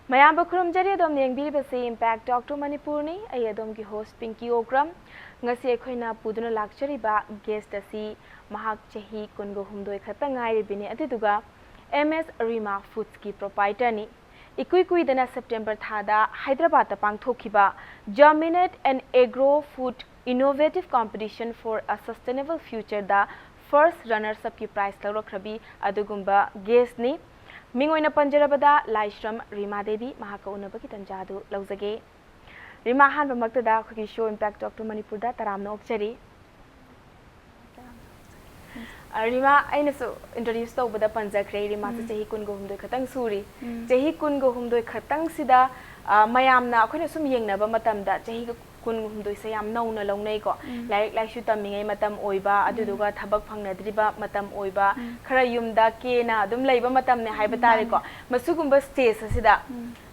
Mayam Okram jari adom yengbiri basi impact Dr. Manipur ni ay adom ki host Pinky Okram ngasi ekhoina puduna lakchari ba guest asi mahak chahi kungo humdoi khata ngai bini atiduga MS Rima Foods ki proprietor ni ikui dana September thada Hyderabad ta pangthokiba Germinate and Agro Food Innovative Competition for a Sustainable Future da first runners up ki prize lawrakhrabi adugumba guest ni Mingoina Panjarabada, Laishram Rima Devi, Mahaka Unabaki Tanjadu, Lauzage. Rima Han Maktada, Kuki show impact Dr. Manipur da Taram no Cheri. Rima, I know introduced over the Panjakre, Rima Chahi Kungo Humdo Katang Suri. Chahi Kungo Humdo Katang Sida, Mayamna, Konasum Yang Naba Matamda, Chahi Kun Humdo Sayam no along Nego, like Shutaming Matam Oiba, Aduga, Tabak Pangadriba, Matam Oiba, Karayum da Kena, Dum Labor Matam ne Hybatarico, Masugumba stays Sida.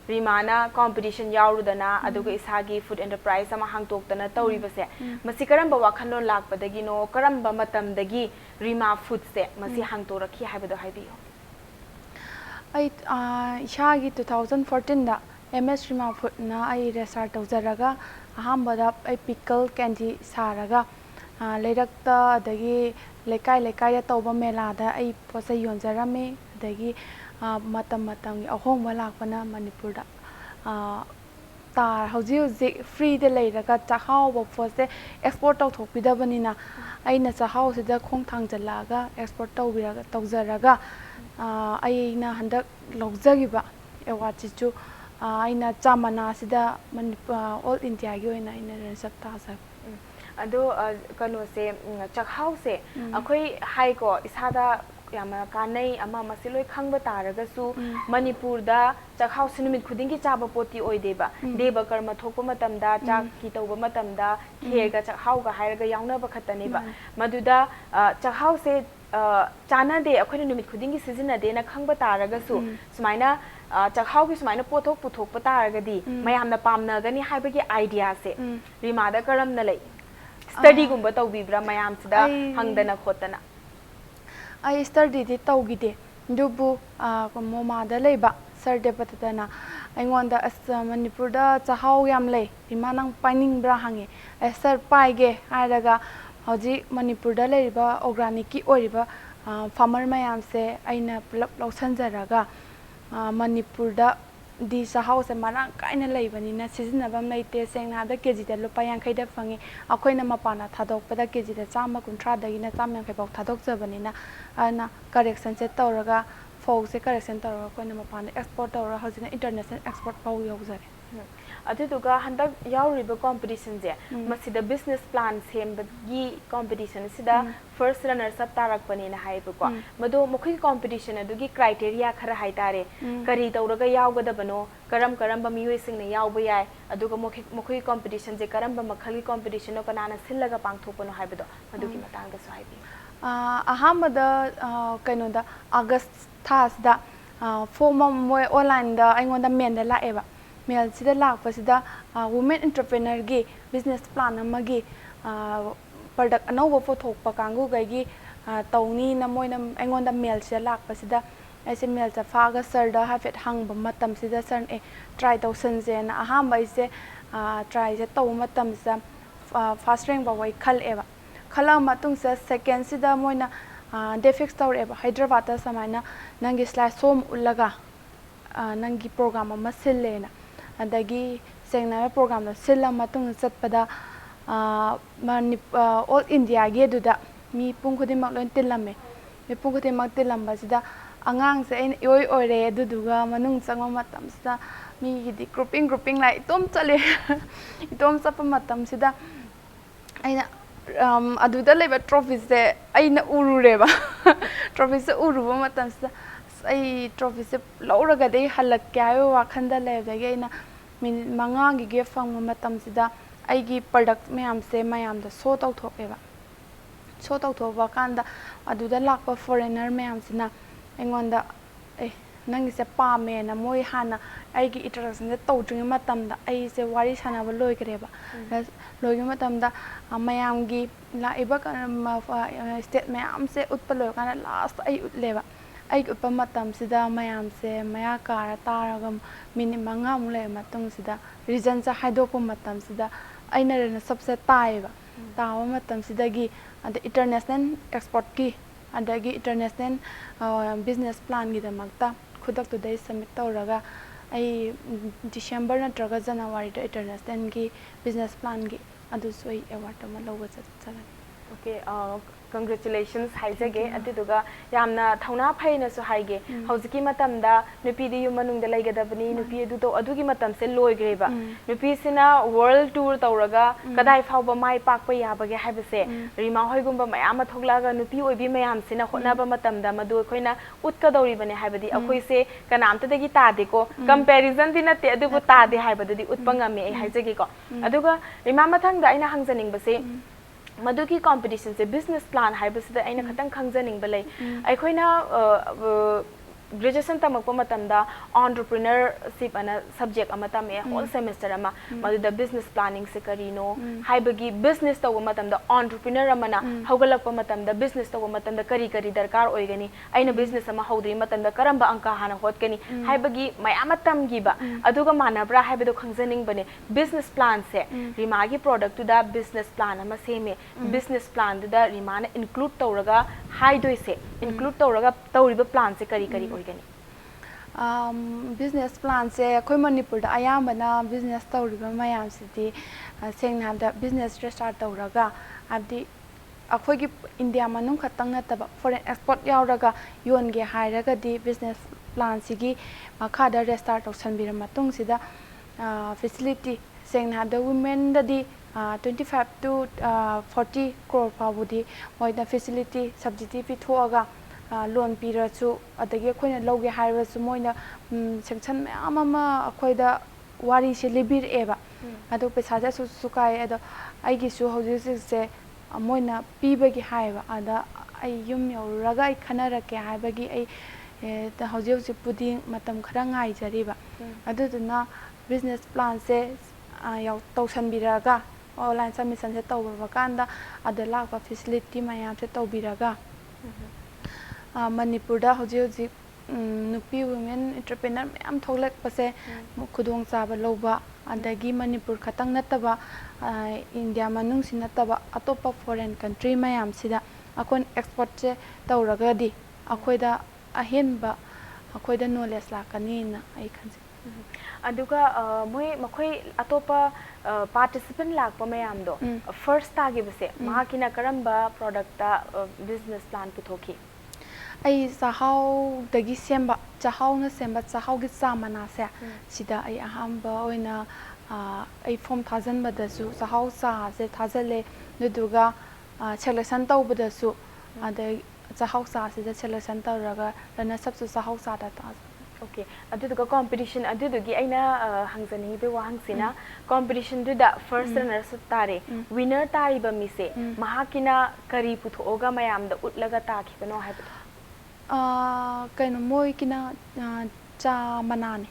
Rimana competition Yaurudana, Aduga Ishagi Food Enterprise, Samahang Tokana, Tauribase, Masikaram Wakano Lak, Badagino, Karamba Matam Dagi, Rima Food set, Masihang Toraki Habado Hibio. I Shagi 2014 da MS Rima Food na I restart of Zaraga, Ahambada, I pickle candy Saraga, Ledakta, Dagi, Lekaya Toba Melada, I Posa Yonzarame, Dagi. Matam a home Walakana Manipur Tar Hausi free the later got a how for the export out of Pidabanina. I know a house the Kong Tang Jalaga, export Tawiraga, Tawzaraga, I na Handa Logzagiba, a watch to I na Chamana Sida all India in a Saptaza. Ado Kano say Chak House, a quay hiko is hada. Yamakane, Ama Masilo Kangba Taragasu, Manipur da, Chak House in Kudinki Chaba Poti Oideba, Deba Karma Tokomatamda, Chak Hito Matamda, Hega Chak Hauga, Hiraga Yana Bakataneba, Maduda, Chak House Chana de, according to Kudinki season a day, Kangba Taragasu, Smina, Chak House Mina Poto Putok Pataragadi, Mayamna Pamna, Gani Hybrid idea say, Rimada Karam Nale, study Gumbato Vibra, Mayamsida, Hangdana Kotana. I studied it Togide, Dubu, Moma the Leba, Sir Deputana. I wonder as Manipurda, Tahau Yamle, Imanang Pining Brahangi, a Sir Paige, Adaga, Haji Manipurda Leba, Ograniki Oriba, Farmer Mayamse, Aina Plopsanzaraga, Manipurda. This house and Marang kind of labor in a season of a mate saying other kids that Lupayan Kaida Fangi, a queen of Mapana, Tadok, but a kids that Sama Contrada in a Taman about Tadok Zabanina, and correction set Toraga, folks, a correction Tora, Queen of Mapana, export or house in international export power. Aduga Handa Yauriba competition there. Must see the business plans him, but ye competition is the first runners up Tarakpan in a hyperqua. Mado Moki competition, a dugi criteria Kara Haitare, Karita Uraga Yaga the Bano, Karamba Muising the Yawai, Aduga Moki competition, the Karamba Makali competition, of Kanana Silaga Pangtopan Hybedo, Maduki Matanga Swipe. Ahamada Kanoda August Tas da former more online the I want the men the la eva. Mel sida lak pasida women entrepreneur gi business plan amagi product anova photo pakangu gai tawni na moina aingonda mel sida lak pasida aise mel cha faga sir da hafet hang ba matam sida sir e try to sense na aham ba ise try se taw matam sa fast rank ba wai khal eba khala matung sa second sida moina defix tower eba Hyderabad ta samaina nangi slash som ulaga nangi program ma sillena adagi sengna program da silla matung satpada all India ge duda mi pungkhudi mak loin tilame mi pungkhudi mak tilamba sida angang se en oi ore duduga manung changma matam sida mi gi grouping lai tom chale tom chapa matam sida aina aduda leba trophies de aina urureba trophies uruba matam sida I trophy se lauraga dei halak kyayo wakhanda lebdagi aina min manga gi gift fang matam sida aigi product mayam se mayam da so taw thokeba so taw thoba kanda aduda lakpa foreigner mayam sina engonda nang se pame na moi hana aigi introduction de tawdring matam da ai se wari sana ba loi kreba loi matam da mayam gi la iba state mayam se utpalo kana last ai utleba ꯑꯩ ꯎꯠꯄ ꯃꯇꯝꯁꯤꯗ ꯃꯌꯥꯝꯁꯦ ꯃꯌꯥ car ꯇꯥꯔꯒ minute 5ꯃꯨꯛ ꯂꯩꯔ ꯃꯇꯨꯡꯁꯤꯗ ꯔꯤꯖꯟꯁꯦ ꯍꯥꯏꯗꯣꯛꯄ ꯃꯇꯝꯁꯤꯗ ꯑꯩꯅ ꯁꯕꯁꯦ ꯇꯥꯏꯌꯦꯕ ꯇꯥꯕ ꯃꯇꯝꯁꯤꯗꯒꯤ ꯑꯗ ꯏꯟꯇꯔꯅꯦꯁꯅꯦꯜ ꯑꯦꯛꯁꯄꯣꯔꯠꯀꯤ ꯑꯗꯒꯤ ꯏꯟꯇꯔꯅꯦꯁꯅꯦꯜ ꯕꯤꯖꯤꯅꯦꯁ ꯄ꯭ꯂꯥꯟꯒꯤꯗꯃꯛꯇ ꯈꯨꯗꯛꯇꯨꯗꯩ ꯁꯕꯃꯤꯠ ꯇꯧꯔꯒ ꯑꯩ ꯗꯤꯁꯦꯝꯕꯔ ꯅꯠꯇ꯭ꯔꯒ ꯖꯅꯋꯥꯔꯤꯗ ꯏꯟꯇꯔꯅꯦꯁꯅꯦꯜꯒꯤ ꯕꯤꯖꯤꯅꯦꯁ ꯄ꯭ꯂꯥꯟꯒꯤ ꯑꯗꯨꯁꯨ ꯑꯩ ꯑꯦꯋꯥꯔꯗ ꯑꯃ ꯂꯧꯕ ꯆꯠꯆꯒꯅꯤ Okay, congratulations haijage aduduga yamna thauna phainasu haige hojiki matamda nupi di yum manung da laigadabani nupi adu to adugi matam se loigreba nupi sina world tour tawraga kadai fawba mai pakpa yabage haibase rima hoigumba mayam thoglaga nupi oibi mayam sina hotnaba matamda madu khoina utka dawri bane haibadi akhoi se kanamta dagi tade ko comparison dina te adubu tade haibadi utpangame ai haijage ko aduga rima mathangda aina hangjaning base मधुकी competition से business plan है बस दा ऐना खतंग खंगजनिंग बले आई कोई ना graduation तमक मतमदा entrepreneurship अना subject अमता में whole semester अमा मधुदा business planning से करीनो हाई बगी business तो मतमदा entrepreneur अमना हौगलक मतमदा business तो मतमदा करी करी दरकार ओइगनी ऐना business अमा हौद्री मतमदा करंबा अंका हाना होतकनी हाई बगी मयामतम गिबा अदुगा मानब्रा हाई बदो खंगजनिंग बने business plan से रिमा की product तुदा business plan अमा सेमे business plan तुदा रिमा ने include तौरगा हाई दोई से include तौरगा तौरिबा plan से करी करी business plan se khoi Manipur da ayambana business tawriba mayam sidi sengna da business restart tawraga abdi akhoi gi India manung khatang nataba foreign export yauraga yonge hairaga di business plan sigi makha da restart tawsanbira matung sida facility sengna da women da di 25 to 40 crore pabudi moida facility subsidy pi thoaga loan pirachu adagi khoina loge hairasu moina sanction ma'am ama akhoida wari se libir eba adu pesa ja su kai ado aigi su hoji se moina pibagi haiba ada ai yum yauraga ai khanarake haibagi ai ta hoji hoji pudi matam khara ngai jariba aduduna business plan se yaw tawsanbiraga online submission se tawba kanda adala ka facility mayam se tawbiraga Manipur da hoji hoji nupi women entrepreneur mayam thoglek pase khudong chaba loba adagi Manipur khatang nataba India manung sin nataba atopa foreign country mayam sida akon export se tawraga di akhoida ahenba akhoida knowledge lakani na ai khanse aduga moi makhoi atopa participant lakpa mayam do first tagi base mahakina karamba product ta business plan puthoki ai sahau dagi semba chahau na semba chahau gi chamana se sida ai ahamba oina ai form 1000 badasu sahau sa se thajale nuduga selection tawbadasu ade chahau sa se selection tawraga rana sabsu sahau sa da ta okay aduga competition adugi aina hangzani be wa hangsina competition du da first runner su tare winner tari ba mi se mahakina kari puthoga mayam da utlaga ta khibano haibu kaino moi kina cha manane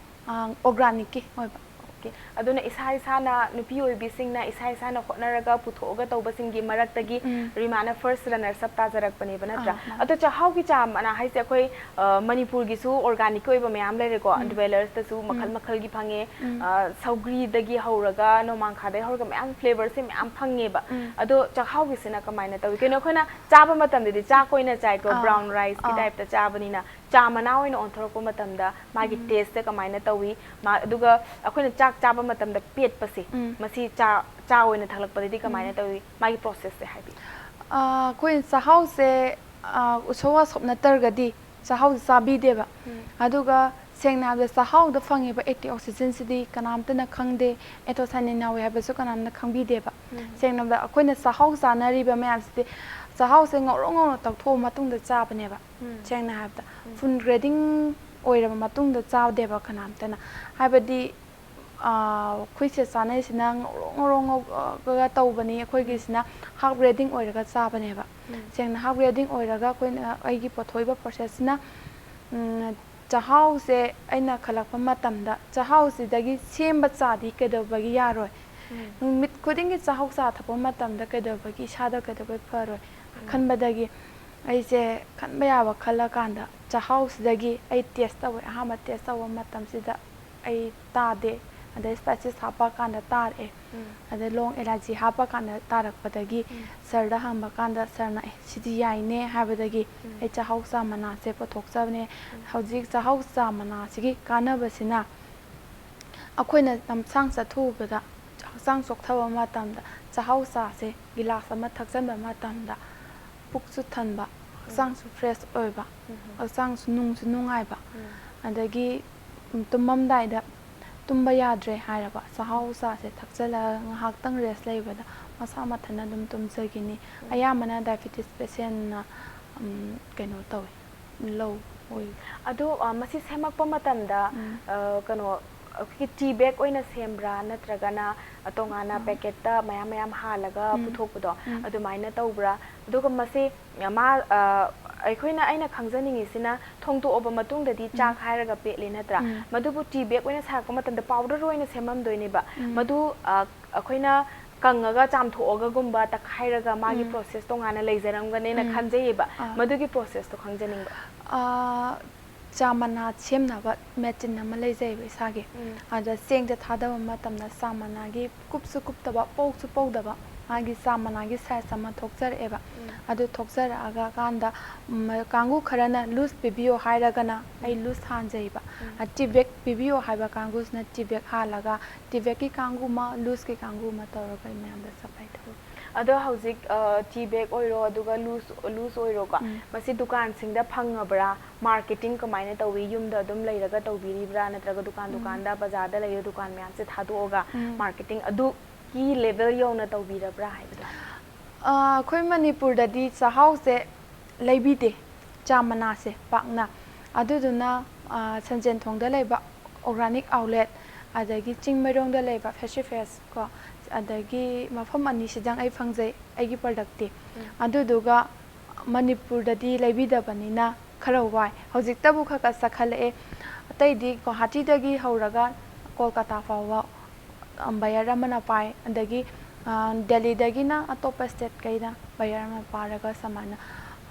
organic ki hoiba okay aduna isa isa na nupi oibi singna isa isa na hotnaraga puthoga tawba singi maraktagi rimana first runner sab ta jarak bane banatra ado cha how ki cha mana haise akoi Manipur gi su organic oiba mayam lere ko dwellers ta su makhal makhal gi phange saugri dagi hauraga nomang khade hauraga mayam flavor se mayam phange ba ado cha how gi sina kamaina tawi keno khoina chaba matam de cha koina chai ko brown rice ki type ta chabani na cha mana oina onthorko matam da magi taste ta kamaina tawi ma aduga akoina chak chaba matam da pet pase masi cha oina thalak padi kamaina tawi magi process se haibi koin sahau se usowa sopna targadi sahau sabi deba aduga sengna da sahau da fangi ba antioxidant sidi kanamta na khangde etosanin na we habesu kanam na khangbi deba sengna da akoina sahau sanari ba mayam sidi sahau se ngorong tawtho matung da cha bane ba sengna habda fun grading oira matung da cha deba kanamta na habadi khuise sanai sina ngorong ga tawbani khoi gi sina half grading oiraga cha bane ba sengna half grading oiraga koina aigi pothoiba process na chahau se aina khalakpa matamda chahau se dagi semba chadi kedobagi yaroi mit khuding gi chahau sa thapa matamda kedobagi sada kedobagi faroi khanbadagi aise khanba yawa khala kanda ꯆꯥꯛꯍꯥꯎꯁꯤꯗꯒꯤ ꯑꯩ test ꯇꯧꯋꯦ ꯑꯍꯥꯟꯕ test ꯇꯧꯕ ꯃꯇꯝꯁꯤꯗ ꯑꯩ ꯇꯥꯗꯦ ꯑꯗꯩ spices ꯍꯥꯞꯄ ꯀꯥꯟꯗ ꯇꯥꯔꯛꯑꯦ ꯑꯗꯩ ꯂꯣꯡ ꯏꯂꯥꯏꯆꯤ ꯍꯥꯞꯄ ꯀꯥꯟꯗ ꯇꯥꯔꯛꯄꯗꯒꯤ ꯁꯔꯗ ꯍꯪꯕ ꯀꯥꯟꯗ ꯁꯔꯅ ꯁꯤꯗꯤ ꯌꯥꯏꯅꯦ ꯍꯥꯏꯕꯗꯒꯤ ꯑꯩ ꯆꯥꯛꯍꯥꯎ ꯆꯥ ꯃꯅꯥꯁꯦ ꯄꯨꯊꯣꯛꯆꯕꯅꯦ ꯍꯧꯖꯤꯛ ꯆꯥꯛꯍꯥꯎ ꯆꯥ ꯃꯅꯥꯁꯤꯒꯤ ꯀꯥꯟꯅꯕꯁꯤꯅ ꯑꯩꯈꯣꯏꯅ ꯂꯝꯁꯥꯡ ꯆꯠꯊꯣꯛꯎꯕꯗ ꯍꯛꯆꯥꯡ ꯆꯣꯛꯊꯕ ꯃꯇꯝꯗ ꯆꯥꯛꯍꯥꯎ ꯆꯥꯁꯦ ꯒꯤꯂꯥꯁ ꯑꯃ ꯊꯛꯆꯟꯕ ꯃꯇꯝꯗ ꯄꯨꯛꯁꯨ ꯊꯟꯕ ꯍꯛꯆꯥꯡꯁꯨ ꯐ꯭ꯔꯦꯁ ꯑꯣꯏꯕ ꯍꯛꯆꯥꯡꯁꯨ ꯅꯨꯡꯁꯨ ꯅꯨꯡꯉꯥꯏꯕ ꯑꯗꯒꯤ ꯇꯨꯝꯃꯝꯗꯥꯏꯗ ꯇꯨꯝꯕ ꯌꯥꯗ꯭ꯔꯦ ꯍꯥꯏꯔꯕ ꯆꯥꯛꯍꯥꯎ ꯆꯥꯁꯦ ꯊꯛꯆꯜꯂꯒ ꯉꯥꯏꯍꯥꯛꯇꯪ ꯔꯦꯁ ꯂꯩꯕꯗ ꯃꯁꯥ ꯃꯊꯟꯇ ꯑꯗꯨꯝ ꯇꯨꯝꯖꯈꯤꯅꯤ ꯑꯌꯥꯝꯕꯅ ꯗꯥꯏꯕꯦꯇꯤꯁ ꯄꯦꯁꯦꯟꯅ ꯀꯩꯅꯣ ꯇꯧꯋꯤ ꯂꯧ ꯑꯣꯏ ꯑꯗꯣ ꯃꯁꯤ ꯁꯦꯝꯃꯛꯄ ꯃꯇꯝꯗ ꯀꯩꯅꯣ ꯑꯩꯈꯣꯏꯒꯤ ꯇꯤ ꯕꯦꯛ ꯑꯣꯏꯅ ꯁꯦꯝꯕ꯭ꯔꯥ ꯅꯠꯇ꯭ꯔꯒꯅ ꯇꯣꯉꯥꯟꯅ ꯄꯦꯀꯦꯠꯇ ꯃꯌꯥꯝ ꯃꯌꯥꯝ ꯍꯥꯜꯂꯒ ꯄꯨꯊꯣꯛꯄꯗꯣ ꯑꯗꯨꯃꯥꯏꯅ ꯇꯧꯕ꯭ꯔꯥ ꯑꯗꯨꯒ ꯃꯁꯤ ꯑꯩꯈꯣꯏꯅ ꯑꯩꯅ ꯈꯪꯖꯅꯤꯡꯉꯤꯁꯤꯅ ꯊꯣꯡꯗꯣꯛꯑꯕ ꯃꯇꯨꯡꯗꯗꯤ ꯆꯥꯛ ꯍꯥꯏꯔꯒ ꯄꯦꯠꯂꯤ ꯅꯠꯇ꯭ꯔꯥ ꯃꯗꯨꯕꯨ ꯇꯤ ꯕꯦꯛ ꯑꯣꯏꯅ ꯁꯥꯔꯛꯄ ꯃꯇꯝꯗ ꯄꯥꯎꯗꯔ ꯑꯣꯏꯅ ꯁꯦꯝꯃꯝꯗꯣꯏꯅꯦꯕ ꯃꯗꯨ ꯑꯩꯈꯣꯏꯅ ꯀꯪꯉꯒ ꯆꯥꯝꯊꯣꯛꯑꯒꯨꯝꯕ ꯇꯛꯈꯥꯏꯔꯒ ꯃꯥꯒꯤ ꯄ꯭ꯔꯣꯁꯦꯁ ꯇꯣꯉꯥꯟꯅ ꯂꯩꯖꯔꯝꯒꯅꯦꯅ ꯈꯟꯖꯩꯌꯦꯕ ꯃꯗꯨꯒꯤ ꯄ꯭ꯔꯣꯁꯦꯁꯇꯣ ꯈꯪꯖꯅꯤꯡꯕ ꯆꯥ ꯃꯅꯥ ꯁꯦꯝꯅꯕ ꯃꯦꯆꯤꯟ ꯑꯃ ꯂꯩꯖꯩꯕ ꯏꯁꯥꯒꯤ ꯑꯗ ꯆꯦꯡꯁꯦ ꯊꯥꯗꯕ ꯃꯇꯝꯗ ꯆꯥ ꯃꯅꯥꯒꯤ ꯀꯨꯞꯁꯨ ꯀꯨꯞꯇꯕ ꯄꯧꯁꯨ ꯄꯧꯗꯕ ꯃꯥꯒꯤ ꯆꯥ ꯃꯅꯥꯒꯤ ꯁꯥꯏꯖ ꯑꯃ ꯊꯣꯛꯆꯔꯛꯑꯦꯕ ꯑꯗꯨ ꯊꯣꯛꯆꯔꯛꯑꯒ ꯀꯥꯟꯗ ꯀꯥꯡꯕꯨ ꯈꯔꯅ ꯂꯨꯖ ꯄꯤꯕꯤꯌꯣ ꯍꯥꯏꯔꯒꯅ ꯑꯩ ꯂꯨꯖ ꯍꯥꯟꯖꯩꯕ ꯇꯤ ꯕꯦꯛ ꯄꯤꯕꯤꯌꯣ ꯍꯥꯏꯕ ꯀꯥꯡꯕꯨꯁꯤꯅ ꯇꯤ ꯕꯦꯛ ꯍꯥꯜꯂꯒ ꯇꯤ ꯕꯦꯛꯀꯤ ꯀꯥꯡꯕꯨ ꯑꯃ ꯂꯨꯖꯀꯤ ꯀꯥꯡꯕꯨ ꯑꯃ ꯇꯧꯔꯒ ꯑꯩ ꯃꯌꯥꯝꯗ ꯁꯞꯄ꯭ꯂꯥꯏ ꯇꯧꯋꯤ ꯑꯗꯣ ꯍꯧꯖꯤꯛ ꯇꯤ ꯕꯦꯛ ꯑꯣꯏꯔꯣ ꯑꯗꯨꯒ ꯂꯨꯖ ꯑꯣꯏꯔꯣꯀꯣ ꯃꯁꯤ ꯗꯨꯀꯥꯟꯁꯤꯡꯗ ꯐꯪꯉꯕ꯭ꯔꯥ ꯃꯥꯔꯀꯦꯇꯤꯡ ꯀꯃꯥꯏꯅ ꯇꯧꯋꯤ ꯌꯨꯝꯗ ꯑꯗꯨꯝ ꯂꯩꯔꯒ ꯇꯧꯕꯤꯔꯤꯕ꯭ꯔꯥ ꯅꯠꯇ꯭ꯔꯒ ꯗꯨꯀꯥꯟꯗ ꯕꯖꯥꯔꯗ ꯂꯩꯔꯤꯕ ꯗꯨꯀꯥꯟ ꯃꯌꯥꯝꯁꯦ ꯊꯥꯗꯣꯛꯑꯒ ꯃꯥꯔꯀꯦꯇꯤꯡ ꯑꯗꯨꯒꯤ ꯂꯦꯚꯦꯜ ꯌꯧꯅ ꯇꯧꯕꯤꯔꯕ꯭ꯔꯥ ꯍꯥꯏꯕꯗꯣ ꯑꯩꯈꯣꯏ ꯃꯅꯤꯄꯨꯔꯗꯗꯤ ꯆꯥꯛꯍꯥꯎꯁꯦ ꯂꯩꯕꯤꯗꯦ ꯆꯥ ꯃꯅꯥꯁꯦ ꯄꯥꯛꯅ ꯑꯗꯨꯗꯨꯅ ꯁꯟꯖꯦꯟꯊꯣꯡꯗ ꯂꯩꯕ ꯑꯣꯔꯒꯥꯅꯤꯛ ꯑꯥꯎꯠꯂꯦꯠ ꯑꯗꯒꯤ ꯆꯤꯡꯃꯩꯔꯣꯡꯗ ꯂꯩꯕ ꯐꯦꯁ ꯇꯨ ꯐꯦꯁ ꯀꯣ ꯑꯗꯒꯤ ꯃꯐꯝ ꯑꯅꯤꯁꯤꯗꯪ ꯑꯩ ꯐꯪꯖꯩ ꯑꯩꯒꯤ ꯄ꯭ꯔꯗꯛꯇꯤ ꯑꯗꯨꯗꯨꯒ ꯃꯅꯤꯄꯨꯔꯗꯗꯤ ꯂꯩꯕꯤꯗꯕꯅꯤꯅ ꯈꯔ ꯋꯥꯏ ꯍꯧꯖꯤꯛꯇꯕꯨ ꯈꯔ ꯈꯔ ꯆꯠꯈꯠꯂꯛꯑꯦ ꯑꯇꯩꯗꯤ ꯒꯨꯋꯥꯍꯥꯇꯤꯗꯒꯤ ꯍꯧꯔꯒ ꯀꯣꯜꯀꯇꯥ ꯐꯥꯎꯕ ꯕꯌꯔ ꯑꯃꯅ ꯄꯥꯏ ꯑꯗꯒꯤ ꯗꯦꯜꯂꯤꯗꯒꯤꯅ ꯑꯇꯣꯞꯄ ꯁ꯭ꯇꯦꯠꯈꯩꯅ ꯕꯌꯔ ꯑꯃ ꯄꯥꯔꯒ ꯁꯨꯃꯥꯏꯅ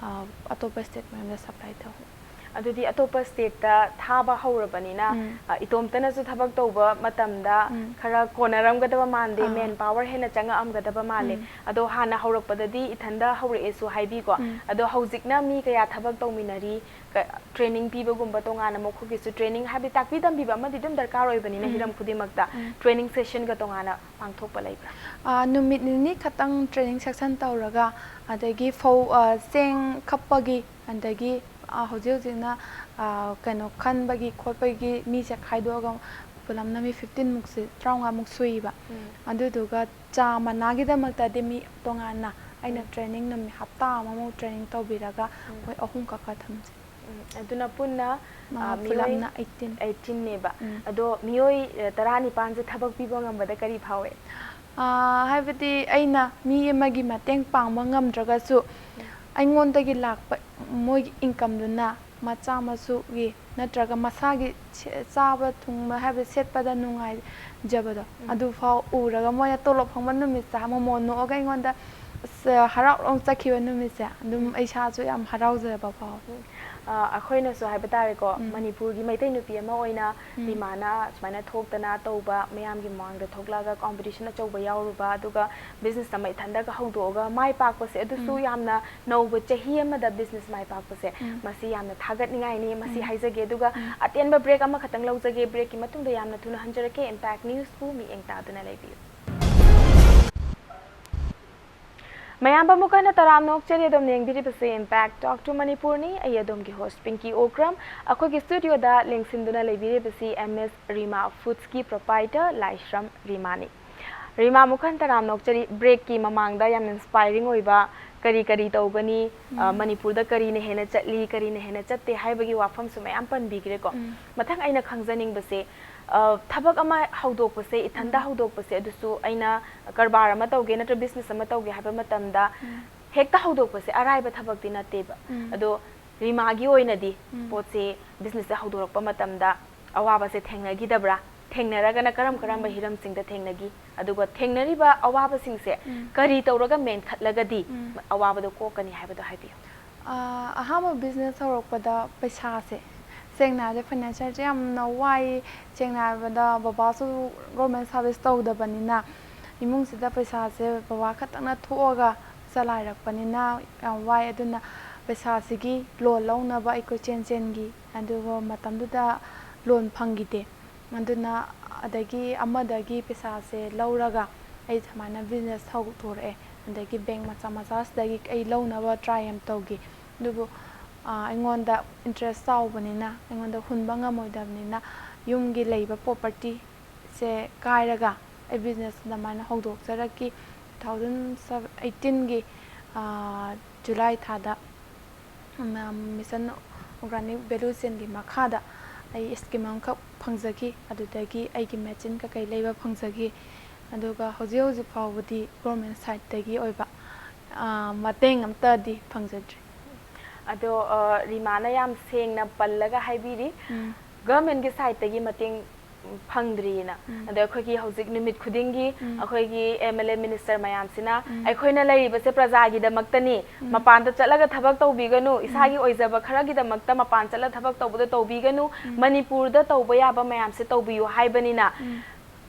ꯑꯇꯣꯞꯄ ꯁ꯭ꯇꯦꯠ ꯃꯌꯥꯝꯗ ꯁꯞꯄ꯭ꯂꯥꯏ ꯇꯧꯋꯤ ꯑꯗꯨꯗꯤ ꯑꯇꯣꯞꯄ ꯁ꯭ꯇꯦꯠꯇ ꯊꯥꯕ ꯍꯧꯔꯕꯅꯤꯅ ꯏꯇꯣꯝꯇꯅꯁꯨ ꯊꯕꯛ ꯇꯧꯕ ꯃꯇꯝꯗ ꯈꯔ ꯀꯣꯟꯅꯔꯝꯒꯗꯕ ꯃꯥꯟꯗꯦ ꯃꯦꯟ ꯄꯥꯋꯔ ꯍꯦꯟꯅ ꯆꯪꯉꯛꯑꯝꯒꯗꯕ ꯃꯥꯜꯂꯦ ꯑꯗꯣ ꯍꯥꯟꯅ ꯍꯧꯔꯛꯄꯗꯗꯤ ꯏꯊꯟꯗ ꯍꯧꯔꯛꯑꯦꯁꯨ ꯍꯥꯏꯕꯤꯀꯣ ꯑꯗꯣ ꯍꯧꯖꯤꯛꯅ ꯃꯤ ꯀꯌꯥ ꯊꯕꯛ ꯇꯧꯃꯤꯟꯅꯔꯤ ꯇ꯭ꯔꯦꯅꯤꯡ ꯄꯤꯕꯒꯨꯝꯕ ꯇꯣꯉꯥꯟꯅ ꯃꯈꯣꯏꯒꯤꯁꯨ ꯇ꯭ꯔꯦꯅꯤꯡ ꯍꯥꯏꯕꯗꯤ ꯇꯥꯛꯄꯤ ꯇꯝꯕꯤꯕ ꯑꯃꯗꯤ ꯑꯗꯨꯝ ꯗꯔꯀꯥꯔ ꯑꯣꯏꯕꯅꯤꯅ ꯍꯤꯔꯝ ꯈꯨꯗꯤꯡꯃꯛꯇ ꯇ꯭ꯔꯦꯅꯤꯡ ꯁꯦꯁꯟꯒ ꯇꯣꯉꯥꯟꯅ ꯄꯥꯡꯊꯣꯛꯄ ꯂꯩꯕ꯭ꯔꯥ ꯅꯨꯃꯤꯠ ꯅꯤꯅꯤ ꯈꯛꯇꯪ ꯇ꯭ꯔꯦꯅꯤꯡ ꯁꯦꯛꯁꯟ ꯇꯧꯔꯒ ꯑꯗꯒꯤ ꯐꯧ ꯆꯦꯡ ꯈꯞꯄꯒꯤ ꯑꯗꯒꯤ ꯍꯧꯖꯤꯛ ꯍꯧꯖꯤꯛꯅ ꯀꯩꯅꯣ ꯈꯟꯕꯒꯤ ꯈꯣꯠꯄꯒꯤ ꯃꯤꯁꯦ ꯈꯥꯏꯗꯣꯛꯑꯒ ꯄꯨꯂꯞꯅ ꯃꯤ 15ꯃꯨꯛꯁꯦ 35ꯃꯨꯛ ꯁꯨꯏꯕ ꯑꯗꯨꯗꯨꯒ ꯆꯥ ꯃꯅꯥꯒꯤꯗꯃꯛꯇꯗꯤ ꯃꯤ ꯇꯣꯉꯥꯟꯅ ꯑꯩꯅ ꯇ꯭ꯔꯦꯅꯤꯡ ꯅꯨꯃꯤꯠ ꯍꯞꯇꯥ ꯑꯃꯃꯨꯛ ꯇ꯭ꯔꯦꯅꯤꯡ ꯇꯧꯕꯤꯔꯒ ꯃꯣꯏ 3 ꯈꯛ ꯊꯝꯖꯩ ꯑꯗꯨꯅ ꯄꯨꯟꯅ ꯃꯤꯑꯣꯏ ꯄꯨꯂꯞꯅ 18 18ꯅꯦꯕ ꯑꯗꯣ ꯃꯤꯑꯣꯏ 19ꯁꯦ ꯊꯕꯛ ꯄꯤꯕ ꯉꯝꯕꯗ ꯀꯔꯤ ꯐꯥꯎꯋꯦ ꯍꯥꯏꯕꯗꯤ ꯑꯩꯅ ꯃꯤ ꯑꯃꯒꯤ ꯃꯇꯦꯡ ꯄꯥꯡꯕ ꯉꯝꯗ꯭ꯔꯒꯁꯨ ꯑꯩꯉꯣꯟꯗꯒꯤ ꯂꯥꯛꯄ ꯃꯣꯏꯒꯤ ꯏꯟꯀꯝꯗꯨꯅ ꯃꯆꯥ ꯃꯁꯨꯒꯤ ꯅꯠꯇ꯭ꯔꯒ ꯃꯁꯥꯒꯤ ꯆꯥꯕ ꯊꯨꯡꯕ ꯍꯥꯏꯕꯗꯤ ꯁꯦꯠꯄꯗ ꯅꯨꯡꯉꯥꯏꯖꯕꯗꯣ ꯑꯗꯨꯐꯥꯎ ꯎꯔꯒ ꯃꯣꯏꯅ ꯇꯣꯂꯣꯞ ꯐꯪꯕ ꯅꯨꯃꯤꯠꯇ ꯃꯣꯃꯣꯟ ꯅꯣꯛꯑꯒ ꯑꯩꯉꯣꯟꯗ ꯍꯔꯥꯎ ꯆꯠꯈꯤꯕ ꯅꯨꯃꯤꯠꯁꯦ ꯑꯗꯨꯝ ꯏꯁꯥꯁꯨ ꯌꯥꯝ ꯍꯔꯥꯎꯖꯕ ꯐꯥꯎꯋꯦ ꯑꯩꯈꯣꯏꯅꯁꯨ ꯍꯥꯏꯕ ꯇꯥꯔꯦꯀꯣ ꯃꯅꯤꯄꯨꯔꯒꯤ ꯃꯩꯇꯩ ꯅꯨꯄꯤ ꯑꯃ ꯑꯣꯏꯅ ꯔꯤꯃꯥꯅ ꯁꯨꯃꯥꯏꯅ ꯊꯣꯛꯇꯅ ꯇꯧꯕ ꯃꯌꯥꯝꯒꯤ ꯃꯃꯥꯡꯗ ꯊꯣꯛꯂꯛꯑꯒ ꯀꯣꯝꯄꯤꯇꯤꯁꯟ ꯑꯆꯧꯕ ꯌꯥꯎꯔꯨꯕ ꯑꯗꯨꯒ ꯕꯤꯖꯤꯅꯦꯁ ꯑꯃ ꯏꯊꯟꯗꯒ ꯍꯧꯗꯣꯛꯑꯒ ꯃꯥꯏ ꯄꯥꯛꯄꯁꯦ ꯑꯗꯨꯁꯨ ꯌꯥꯝꯅ ꯅꯧꯕ ꯆꯍꯤ ꯑꯃꯗ ꯕꯤꯖꯤꯅꯦꯁ ꯃꯥꯏ ꯄꯥꯛꯄꯁꯦ ꯃꯁꯤ ꯌꯥꯝꯅ ꯊꯥꯒꯠꯅꯤꯡꯉꯥꯏꯅꯤ ꯃꯁꯤ ꯍꯥꯏꯖꯒꯦ ꯑꯗꯨꯒ ꯑꯇꯦꯟꯕ ꯕ꯭ꯔꯦꯛ ꯑꯃꯈꯛꯇꯪ ꯂꯧꯖꯒꯦ ꯕ꯭ꯔꯦꯛꯀꯤ ꯃꯇꯨꯡꯗ ꯌꯥꯝꯅ ꯊꯨꯅ ꯍꯟꯖꯔꯛꯀꯦ ꯏꯝꯄꯦꯛ ꯅ꯭ꯌꯨꯁꯄꯨ ꯃꯤꯠꯌꯦꯡ ꯇꯥꯗꯨꯅ ꯂꯩꯕꯤꯌꯨ ꯃꯌꯥꯝꯕ ꯃꯨꯀꯟꯅ ꯇꯔꯥꯝ ꯅꯣꯛꯆꯔꯤ ꯑꯗꯣꯝ ꯌꯦꯡꯕꯤꯔꯤꯕꯁꯦ ꯏꯝꯄꯦꯛ ꯇꯣꯛ ꯇꯨ ꯃꯅꯤꯄꯨꯔꯅꯤ ꯑꯩ ꯑꯗꯣꯝꯒꯤ ꯍꯣꯁ ꯄꯤꯡꯀꯤ ꯑꯣꯀ꯭ꯔꯝ ꯑꯩꯈꯣꯏꯒꯤ ꯁ꯭ꯇꯨꯗꯤꯑꯣꯗ ꯂꯦꯡꯁꯤꯟꯗꯨꯅ ꯂꯩꯕꯤꯔꯤꯕꯁꯤ MS ꯔꯤꯃꯥ ꯐꯨꯗꯁꯀꯤ ꯄ꯭ꯔꯣꯄꯥꯏꯇꯔ ꯂꯥꯏꯁ꯭ꯔꯝ ꯔꯤꯃꯥꯅꯤ ꯔꯤꯃꯥ ꯃꯨꯀꯟ ꯇꯔꯥꯝ ꯅꯣꯛꯆꯔꯤ ꯕ꯭ꯔꯦꯛꯀꯤ ꯃꯃꯥꯡꯗ ꯌꯥꯝꯅ ꯏꯟꯁꯄꯥꯏꯔꯤꯡ ꯑꯣꯏꯕ ꯀꯔꯤ ꯀꯔꯤ ꯇꯧꯒꯅꯤ ꯃꯅꯤꯄꯨꯔꯗ ꯀꯔꯤꯅ ꯍꯦꯟꯅ ꯆꯠꯂꯤ ꯀꯔꯤꯅ ꯍꯦꯟꯅ ꯆꯠꯇꯦ ꯍꯥꯏꯕꯒꯤ ꯋꯥꯐꯝꯁꯨ ꯃꯌꯥꯝ ꯄꯟꯕꯤꯈ꯭ꯔꯦꯀꯣ ꯃꯊꯪ ꯑꯩꯅ ꯈꯪꯖꯅꯤꯡꯕꯁꯦ ꯊꯕꯛ ꯑꯃ ꯍꯧꯗꯣꯛꯄꯁꯦ ꯏꯊꯟꯗ ꯍꯧꯗꯣꯛꯄꯁꯦ ꯑꯗꯨꯁꯨ ꯑꯩꯅ ꯀꯔꯕꯥꯔ ꯑꯃ ꯇꯧꯒꯦ ꯅꯠꯇ꯭ꯔꯒ ꯕꯤꯖꯤꯅꯦꯁ ꯑꯃ ꯇꯧꯒꯦ ꯍꯥꯏꯕ ꯃꯇꯝꯗ ꯍꯦꯛꯇ ꯍꯧꯗꯣꯛꯄꯁꯦ ꯑꯔꯥꯏꯕ ꯊꯕꯛꯇꯤ ꯅꯠꯇꯦꯕ ꯑꯗꯣ ꯔꯤꯃꯥꯒꯤ ꯑꯣꯏꯅꯗꯤ ꯄꯣꯠꯁꯦ ꯕꯤꯖꯤꯅꯦꯁꯁꯦ ꯍꯧꯗꯣꯔꯛꯄ ꯃꯇꯝꯗ ꯑꯋꯥꯕꯁꯦ ꯊꯦꯡꯅꯈꯤꯗꯕ꯭ꯔꯥ ꯊꯦꯡꯅꯔꯒꯅ ꯀꯔꯝꯕ ꯍꯤꯔꯝꯁꯤꯡꯗ ꯊꯦꯡꯅꯈꯤ ꯑꯗꯨꯒ ꯊꯦꯡꯅꯔꯤꯕ ꯑꯋꯥꯕꯁꯤꯡꯁꯦ ꯀꯔꯤ ꯇꯧꯔꯒ ꯃꯦꯟꯈꯠꯂꯒꯗꯤ ꯑꯋꯥꯕꯗꯣ ꯀꯣꯛꯀꯅꯤ ꯍꯥꯏꯕꯗꯣ ꯍꯥꯏꯕꯤꯌꯨ ꯑꯍꯥꯟꯕ ꯕꯤꯖꯤꯅꯦꯁ ꯍꯧꯔꯛꯄꯗ ꯄꯩꯁꯥꯁꯦ ꯁꯦꯡꯅ ꯍꯥꯏꯔꯕꯗ ꯐꯥꯏꯅꯥꯟꯁꯤꯌꯦꯜꯁꯦ ꯌꯥꯝꯅ ꯋꯥꯏ ꯁꯦꯡꯅ ꯍꯥꯏꯔꯕꯗ ꯕꯕꯥꯁꯨ ꯒꯣꯔꯃꯦꯟ ꯁꯥꯔꯚꯤꯁ ꯇꯧꯗꯕꯅꯤꯅ ꯏꯃꯨꯡꯁꯤꯗ ꯄꯩꯁꯥꯁꯦ ꯕꯕꯥ ꯈꯛꯇꯪꯅ ꯊꯣꯛꯑꯒ ꯆꯂꯥꯏꯔꯛꯄꯅꯤꯅ ꯌꯥꯝ ꯋꯥꯏ ꯑꯗꯨꯅ ꯄꯩꯁꯥꯁꯤꯒꯤ ꯂꯣꯟ ꯂꯧꯅꯕ ꯑꯩ ꯀꯣꯏꯆꯦꯟ ꯆꯦꯟꯈꯤ ꯑꯗꯨꯒ ꯃꯇꯝꯗꯨꯗ ꯂꯣꯟ ꯐꯪꯈꯤꯗꯦ ꯑꯗꯨꯅ ꯑꯗꯒꯤ ꯑꯃꯗꯒꯤ ꯄꯩꯁꯥꯁꯦ ꯂꯧꯔꯒ ꯑꯩ ꯁꯨꯃꯥꯏꯅ ꯕꯤꯖꯤꯅꯦꯁ ꯍꯧꯗꯣꯔꯛꯑꯦ ꯑꯗꯒꯤ ꯕꯦꯡ ꯃꯆꯥ ꯃꯆꯥꯁꯤꯗꯒꯤ ꯑꯩ ꯂꯧꯅꯕ ꯇ꯭ꯔꯥꯏ ꯌꯥꯝ ꯇꯧꯈꯤ ꯑꯗꯨꯕꯨ ꯑꯩꯉꯣꯟꯗ ꯏꯟꯇꯔꯦꯁ ꯆꯥꯎꯕꯅꯤꯅ ꯑꯩꯉꯣꯟꯗ ꯍꯨꯟꯕ ꯉꯝꯃꯣꯏꯗꯕꯅꯤꯅ ꯌꯨꯝꯒꯤ ꯂꯩꯕ ꯄ꯭ꯔꯣꯄꯔꯇꯤꯁꯦ ꯀꯥꯏꯔꯒ ꯑꯩ ꯕꯤꯖꯤꯅꯦꯁ ꯑꯗꯨꯃꯥꯏꯅ ꯍꯧꯗꯣꯛꯆꯔꯛꯈꯤ 2018ꯒꯤ ꯖꯨꯂꯥꯏ ꯊꯥꯗ ꯃꯤꯁꯟ ꯑꯣꯔꯒꯥꯅꯤꯛ ꯚꯦꯂꯨ ꯆꯦꯟꯒꯤ ꯃꯈꯥꯗ ꯑꯩ ꯁ꯭ꯀꯤꯝ ꯑꯃꯈꯛ ꯐꯪꯖꯈꯤ ꯑꯗꯨꯗꯒꯤ ꯑꯩꯒꯤ ꯃꯦꯆꯤꯟ ꯀꯩꯀꯩ ꯂꯩꯕ ꯐꯪꯖꯈꯤ ꯑꯗꯨꯒ ꯍꯧꯖꯤꯛ ꯐꯥꯎꯕꯗꯤ ꯒꯣꯔꯃꯦꯟ ꯁꯥꯏꯠꯇꯒꯤ ꯑꯣꯏꯕ ꯃꯇꯦꯡ ꯑꯝꯇꯗꯤ ꯐꯪꯖꯗ꯭ꯔꯤ ꯑꯗꯣ ꯔꯤꯃꯥꯅ ꯌꯥꯝ ꯁꯦꯡꯅ ꯄꯜꯂꯒ ꯍꯥꯏꯕꯤꯔꯤ ꯒꯚꯔꯟꯃꯦꯟꯠꯒꯤ ꯁꯥꯏꯠꯇꯒꯤ ꯃꯇꯦꯡ ꯐꯪꯗ꯭ꯔꯤꯅ ꯑꯗꯣ ꯑꯩꯈꯣꯏꯒꯤ ꯍꯧꯖꯤꯛ ꯅꯨꯃꯤꯠ ꯈꯨꯗꯤꯡꯒꯤ ꯑꯩꯈꯣꯏꯒꯤ MLA ꯃꯤꯅꯤꯁꯇꯔ ꯃꯌꯥꯝꯁꯤꯅ ꯑꯩꯈꯣꯏꯅ ꯂꯩꯔꯤꯕꯁꯦ ꯄ꯭ꯔꯖꯥꯒꯤꯗꯃꯛꯇꯅꯤ ꯃꯄꯥꯟꯗ ꯆꯠꯂꯒ ꯊꯕꯛ ꯇꯧꯕꯤꯒꯅꯨ ꯏꯁꯥꯒꯤ ꯑꯣꯏꯖꯕ ꯈꯔꯒꯤꯗꯃꯛꯇ ꯃꯄꯥꯟ ꯆꯠꯂ ꯊꯕꯛ ꯇꯧꯕꯗ ꯇꯧꯕꯤꯒꯅꯨ ꯃꯅꯤꯄꯨꯔꯗ ꯇꯧꯕ ꯌꯥꯕ ꯃꯌꯥꯝꯁꯦ ꯇꯧꯕꯤꯌꯨ ꯍꯥꯏꯕꯅꯤꯅ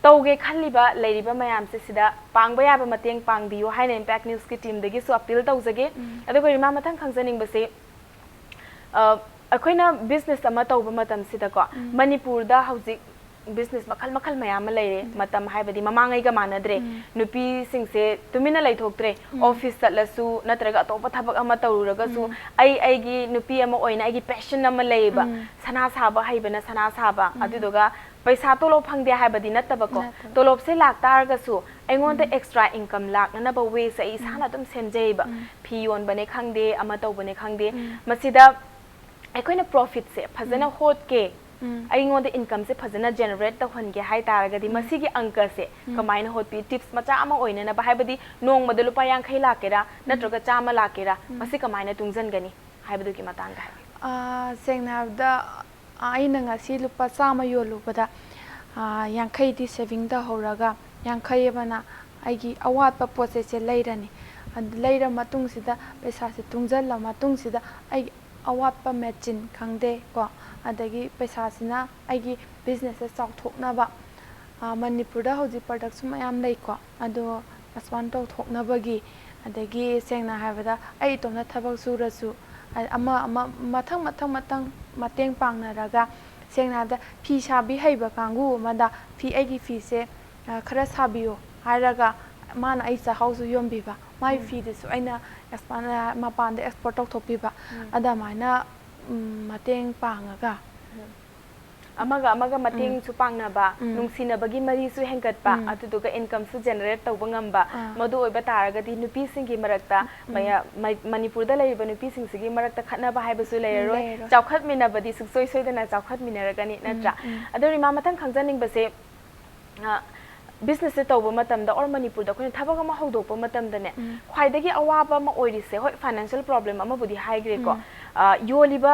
ꯇꯧꯒꯦ ꯈꯜꯂꯤꯕ ꯂꯩꯔꯤꯕ ꯃꯌꯥꯝꯁꯦ ꯁꯤꯗ ꯄꯥꯡꯕ ꯌꯥꯕ ꯃꯇꯦꯡ ꯄꯥꯡꯕꯤꯌꯨ ꯍꯥꯏꯅ ꯏꯝꯄꯦꯛ ꯅ꯭ꯌꯨꯁꯀꯤ ꯇꯤꯝꯗꯒꯤꯁꯨ ꯑꯄꯤꯜ ꯇꯧꯖꯒꯦ ꯑꯗꯨꯒ ꯔꯤꯃꯥ ꯃꯊꯪ ꯈꯪꯖꯅꯤꯡꯕꯁꯦ ꯑꯩꯈꯣꯏꯅ ꯕꯤꯖꯤꯅꯦꯁ ꯑꯃ ꯇꯧꯕ ꯃꯇꯝꯁꯤꯗꯀꯣ ꯃꯅꯤꯄꯨꯔꯗ ꯍꯧꯖꯤꯛ ꯕꯤꯖꯤꯅꯦꯁ ꯃꯈꯜ ꯃꯌꯥꯝ ꯑꯃ ꯂꯩꯔꯦ ꯃꯇꯝ ꯍꯥꯏꯕꯗꯤ ꯃꯃꯥꯡꯉꯩꯒ ꯃꯥꯟꯅꯗ꯭ꯔꯦ ꯅꯨꯄꯤꯁꯤꯡꯁꯦ ꯇꯨꯃꯤꯟꯅ ꯂꯩꯊꯣꯛꯇ꯭ꯔꯦ ꯑꯣꯐꯤꯁ ꯆꯠꯂꯁꯨ ꯅꯠꯇ꯭ꯔꯒ ꯑꯇꯣꯞꯄ ꯊꯕꯛ ꯑꯃ ꯇꯧꯔꯨꯔꯒꯁꯨ ꯑꯩꯒꯤ ꯅꯨꯄꯤ ꯑꯃ ꯑꯣꯏꯅ ꯑꯩꯒꯤ ꯄꯦꯁꯟ ꯑꯃ ꯂꯩꯌꯦꯕ ꯁꯅꯥ ꯁꯥꯕ ꯍꯩꯕꯅ ꯁꯅꯥ ꯁꯥꯕ ꯑꯗꯨꯗꯨꯒ ꯄꯩꯁꯥ ꯇꯣꯂꯣꯞ ꯐꯪꯗꯦ ꯍꯥꯏꯕꯗꯤ ꯅꯠꯇꯕꯀꯣ ꯇꯣꯂꯣꯞꯁꯦ ꯂꯥꯛꯇꯥꯔꯒꯁꯨ ꯑꯩꯉꯣꯟꯗ ꯑꯦꯛꯁꯇ꯭ꯔꯥ ꯏꯟꯀꯝ ꯂꯥꯛꯅꯅꯕ ꯋꯦꯁꯦ ꯑꯩ ꯏꯁꯥꯅ ꯑꯗꯨꯝ ꯁꯦꯝꯖꯩꯕ ꯐꯤ ꯌꯣꯟꯕꯅꯦ ꯈꯪꯗꯦ ꯑꯃ ꯇꯧꯕꯅꯦ ꯈꯪꯗꯦ ꯃꯁꯤꯗ ꯑꯩꯈꯣꯏꯅ ꯄ꯭ꯔꯣꯐꯤꯠꯁꯦ ꯐꯖꯅ ꯍꯣꯠꯀꯦ ꯑꯩꯉꯣꯟꯗ ꯏꯟꯀꯝꯁꯦ ꯐꯖꯅ ꯖꯦꯅꯦꯔꯦꯠ ꯇꯧꯍꯟꯒꯦ ꯍꯥꯏꯇꯥꯔꯒꯗꯤ ꯃꯁꯤꯒꯤ ꯑꯪꯀꯁꯦ ꯀꯃꯥꯏꯅ ꯍꯣꯠꯄꯤ ꯇꯤꯞꯁ ꯃꯆꯥ ꯑꯃ ꯑꯣꯏꯅꯅꯕ ꯍꯥꯏꯕꯗꯤ ꯅꯣꯡꯃꯗ ꯂꯨꯄꯥ 50 ꯂꯥꯛꯀꯦꯔꯥ ꯅꯠꯇ꯭ꯔꯒ 100 ꯂꯥꯛꯀꯦꯔꯥ ꯃꯁꯤ ꯀꯃꯥꯏꯅ ꯇꯨꯡꯖꯟꯒꯅꯤ ꯍꯥꯏꯕꯗꯨꯒꯤ ꯃꯇꯥꯡꯗ ꯍꯥꯏꯕꯤꯌꯨ ꯁꯦꯡꯅ ꯍꯥꯏꯔꯕꯗ ꯑꯩꯅ ꯉꯁꯤ ꯂꯨꯄꯥ 100 ꯌꯣꯜꯂꯨꯕꯗ 50ꯗꯤ ꯁꯦꯚꯤꯡ ꯇꯧꯍꯧꯔꯒ 50 ꯑꯃꯅ ꯑꯩꯒꯤ ꯑꯋꯥꯠꯄ ꯄꯣꯠꯆꯩꯁꯦ ꯂꯩꯔꯅꯤ ꯑꯗꯨ ꯂꯩꯔ ꯃꯇꯨꯡꯁꯤꯗ ꯄꯩꯁꯥꯁꯦ ꯇꯨꯡꯖꯜꯂ ꯃꯇꯨꯡꯁꯤꯗ ꯑꯩꯒꯤ ꯑꯋꯥꯠꯄ ꯃꯦꯆꯤꯟ ꯈꯪꯗꯦ ꯀꯣ ꯑꯗꯒꯤ ꯄꯩꯁꯥꯁꯤꯅ ꯑꯩꯒꯤ ꯕꯤꯖꯤꯅꯦꯁꯁꯦ ꯆꯥꯎꯊꯣꯛꯅꯕ ꯃꯅꯤꯄꯨꯔꯗ ꯍꯧꯖꯤꯛ ꯄ꯭ꯔꯗꯛꯁꯨ ꯃꯌꯥꯝ ꯂꯩꯀꯣ ꯑꯗꯣ ꯑꯁꯨꯃꯥꯏꯅ ꯇꯧꯊꯣꯛꯅꯕꯒꯤ ꯑꯗꯒꯤ ꯁꯦꯡꯅ ꯍꯥꯏꯕꯗ ꯑꯩ ꯏꯇꯣꯝꯇ ꯊꯕꯛ ꯁꯨꯔꯁꯨ ꯑꯃ ꯃꯊꯪ ꯃꯇꯦꯡ ꯄꯥꯡꯅꯔꯒ ꯁꯦꯡꯅ ꯍꯥꯏꯕꯗ ꯐꯤ ꯁꯥꯕꯤ ꯍꯩꯕ ꯀꯥꯡꯕꯨ ꯑꯃꯗ ꯑꯩꯒꯤ ꯐꯤꯁꯦ ꯈꯔ ꯁꯥꯕꯤꯌꯣ ꯍꯥꯏꯔꯒ ꯃꯥꯅ ꯑꯩ ꯆꯥꯛꯍꯥꯎꯁꯨ ꯌꯣꯟꯕꯤꯕ ꯃꯥꯒꯤ ꯐꯤꯗꯨꯁꯨ ꯑꯩꯅ ꯃꯄꯥꯟꯗ ꯑꯦꯛꯁꯄꯣꯔꯠ ꯇꯧꯊꯣꯛꯄꯤꯕ ꯑꯗꯨꯃꯥꯏꯅ ꯃꯇꯦꯡ ꯄꯥꯡꯉꯒ ꯑꯃꯒ ꯃꯇꯦꯡꯁꯨ ꯄꯥꯡꯅꯕ ꯅꯨꯡꯁꯤꯅꯕꯒꯤ ꯃꯔꯤꯁꯨ ꯍꯦꯟꯒꯠꯄ ꯑꯗꯨꯗꯨꯒ ꯏꯟꯀꯝꯁꯨ ꯖꯦꯅꯦꯔꯦꯠ ꯇꯧꯕ ꯉꯝꯕ ꯃꯗꯨ ꯑꯣꯏꯕ ꯇꯥꯔꯒꯗꯤ ꯅꯨꯄꯤꯁꯤꯡꯒꯤ ꯃꯔꯛꯇ ꯃꯅꯤꯄꯨꯔꯗ ꯂꯩꯔꯤꯕ ꯅꯨꯄꯤꯁꯤꯡꯁꯤꯒꯤ ꯃꯔꯛꯇ ꯈꯠꯅꯕ ꯍꯥꯏꯕꯁꯨ ꯂꯩꯔꯔꯣꯏ ꯆꯥꯎꯈꯠꯃꯤꯟꯅꯕꯗꯤ ꯁꯨꯡꯁꯣꯏ ꯁꯣꯏꯗꯅ ꯆꯥꯎꯈꯠꯃꯤꯟꯅꯔꯒꯅꯤ ꯅꯠꯇ꯭ꯔꯥ ꯑꯗꯣ ꯔꯤꯃꯥ ꯃꯊꯪ ꯈꯪꯖꯅꯤꯡꯕꯁꯦ ꯕꯤꯖꯤꯅꯦꯁꯁꯦ ꯇꯧꯕ ꯃꯇꯝꯗ ꯑꯣꯔ ꯃꯅꯤꯄꯨꯔꯗ ꯑꯩꯈꯣꯏꯅ ꯊꯕꯛ ꯑꯃ ꯍꯧꯗꯣꯛꯄ ꯃꯇꯝꯗꯅꯦ ꯈ꯭ꯋꯥꯏꯗꯒꯤ ꯑꯋꯥꯕ ꯑꯃ ꯑꯣꯏꯔꯤꯁꯦ ꯍꯣꯏ ꯐꯥꯏꯅꯥꯟꯁꯤꯌꯦꯜ ꯄ꯭ꯔꯣꯕ꯭ꯂꯦꯝ ꯑꯃꯕꯨꯗꯤ ꯍꯥꯏꯈ꯭ꯔꯦꯀꯣ ꯌꯣꯜꯂꯤꯕ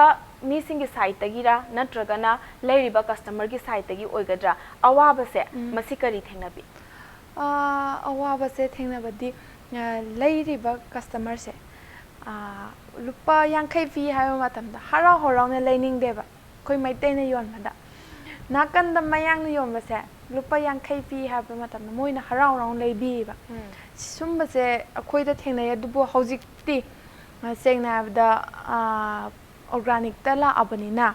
ꯃꯤꯁꯤꯡꯒꯤ ꯁꯥꯏꯠꯇꯒꯤꯔ ꯅꯠꯇ꯭ꯔꯒꯅ ꯂꯩꯔꯤꯕ ꯀꯁꯇꯃꯔꯒꯤ ꯁꯥꯏꯠꯇꯒꯤ ꯑꯣꯏꯒꯗ꯭ꯔꯥ ꯑꯋꯥꯕꯁꯦ ꯃꯁꯤ ꯀꯔꯤ ꯊꯦꯡꯅꯕꯤ ꯑꯋꯥꯕꯁꯦ ꯊꯦꯡꯅꯕꯗꯤ ꯂꯩꯔꯤꯕ ꯀꯁꯇꯃꯔꯁꯦ ꯂꯨꯄꯥ 50 ꯄꯤ ꯍꯥꯏꯕ ꯃꯇꯝꯗ ꯍꯔꯥꯎ ꯍꯔꯥꯎꯅ ꯂꯩꯅꯤꯡꯗꯦꯕ ꯑꯩꯈꯣꯏ ꯃꯩꯇꯩꯅ ꯌꯣꯟꯕꯗ ꯅꯥꯀꯟꯗ ꯃꯌꯥꯡꯅ ꯌꯣꯟꯕꯁꯦ ꯂꯨꯄꯥ 50 ꯄꯤ ꯍꯥꯏꯕ ꯃꯇꯝꯗ ꯃꯣꯏꯅ ꯍꯔꯥꯎ ꯍꯔꯥꯎꯅ ꯂꯩꯕꯤꯌꯦꯕ ꯁꯨꯝꯕꯁꯦ ꯑꯩꯈꯣꯏꯗ ꯊꯦꯡꯅꯩ ꯑꯗꯨꯕꯨ ꯍꯧꯖꯤꯛꯇꯤ ꯁꯦꯡꯅ ꯍꯥꯏꯕꯗ ꯑꯣꯔꯒꯥꯅꯤꯛꯇ ꯂꯥꯛꯑꯕꯅꯤꯅ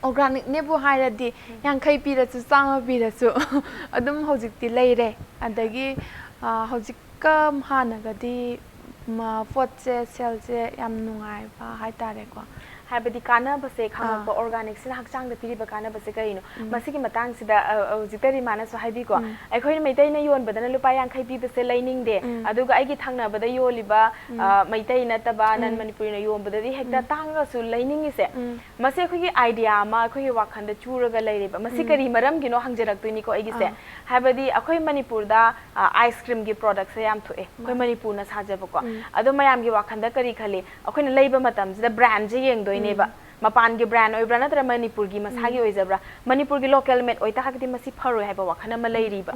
ꯑꯣꯔꯒꯥꯅꯤꯛꯅꯦꯕꯨ ꯍꯥꯏꯔꯗꯤ 50 ꯄꯤꯔꯁꯨ 100 ꯄꯤꯔꯁꯨ ꯑꯗꯨꯝ ꯍꯧꯖꯤꯛꯇꯤ ꯂꯩꯔꯦ ꯑꯗꯒꯤ ꯍꯧꯖꯤꯛꯀ ꯍꯥꯟꯅꯒꯗꯤ ꯄꯣꯠꯁꯦ ꯁꯦꯜꯁꯦ ꯌꯥꯝ ꯅꯨꯡꯉꯥꯏꯕ ꯍꯥꯏꯇꯥꯔꯦꯀꯣ ꯍꯥꯏꯕꯗꯤ ꯀꯥꯟꯅꯕꯁꯦ ꯈꯪꯉꯛꯄ ꯑꯣꯔꯒꯥꯅꯤꯛꯁꯤꯅ ꯍꯛꯆꯥꯡꯗ ꯄꯤꯔꯤꯕ ꯀꯥꯟꯅꯕꯁꯦ ꯀꯔꯤꯅꯣ ꯃꯁꯤꯒꯤ ꯃꯇꯥꯡꯁꯤꯗ ꯍꯧꯖꯤꯛꯇ ꯔꯤꯃꯥꯅꯁꯨ ꯍꯥꯏꯕꯤꯀꯣ ꯑꯩꯈꯣꯏꯅ ꯃꯩꯇꯩꯅ ꯌꯣꯟꯕꯗꯅ ꯂꯨꯄꯥ 50 ꯄꯤꯕꯁꯦ ꯂꯩꯅꯤꯡꯗꯦ ꯑꯗꯨꯒ ꯑꯩꯒꯤ ꯊꯪꯅꯕꯗ ꯌꯣꯜꯂꯤꯕ ꯃꯩꯇꯩ ꯅꯠꯇꯕ ꯅꯟ ꯃꯅꯤꯄꯨꯔꯤꯅ ꯌꯣꯟꯕꯗꯗꯤ ꯍꯦꯛꯇ ꯇꯥꯡꯉꯒꯁꯨ ꯂꯩꯅꯤꯡꯉꯤꯁꯦ ꯃꯁꯤ ꯑꯩꯈꯣꯏꯒꯤ ꯑꯥꯏꯗꯤꯌꯥ ꯑꯃ ꯑꯩꯈꯣꯏꯒꯤ ꯋꯥꯈꯜꯗ ꯆꯨꯔꯒ ꯂꯩꯔꯤꯕ ꯃꯁꯤ ꯀꯔꯤ ꯃꯔꯝꯒꯤꯅꯣ ꯍꯪꯖꯔꯛꯇꯣꯏꯅꯤꯀꯣ ꯑꯩꯒꯤꯁꯦ ꯍꯥꯏꯕꯗꯤ ꯑꯩꯈꯣꯏ ꯃꯅꯤꯄꯨꯔꯗ ꯑꯥꯏꯁ ꯀ꯭ꯔꯤꯝꯒꯤ ꯄ꯭ꯔꯣꯗꯛꯁꯦ ꯌꯥꯝ ꯊꯣꯛꯑꯦ ꯑꯩꯈꯣꯏ ꯃꯅꯤꯄꯨꯔꯅ ꯁꯥꯖꯕꯀꯣ ꯑꯗꯣ ꯃꯌꯥꯝꯒꯤ ꯋꯥꯈꯜꯗ ꯀꯔꯤ ꯈꯜꯂꯤ ꯑꯩꯈꯣꯏꯅ ꯂꯩꯕ ꯃꯇꯝꯁꯤꯗ ꯕ꯭ꯔꯥꯟꯁꯦ ꯌꯦꯡꯗꯣꯏꯅꯦꯕ ꯃꯄꯥꯟꯒꯤ ꯕ꯭ꯔꯥꯟ ꯑꯣꯏꯕ꯭ꯔꯥ ꯅꯠꯇ꯭ꯔꯒ ꯃꯅꯤꯄꯨꯔꯒꯤ ꯃꯁꯥꯒꯤ ꯑꯣꯏꯖꯕ꯭ꯔꯥ ꯃꯅꯤꯄꯨꯔꯒꯤ ꯂꯣꯀꯦꯜ ꯃꯦꯗ ꯑꯣꯏꯇꯥꯔꯒꯗꯤ ꯃꯁꯤ ꯐꯔꯣꯏ ꯍꯥꯏꯕ ꯋꯥꯈꯜ ꯑꯃ ꯂꯩꯔꯤꯕ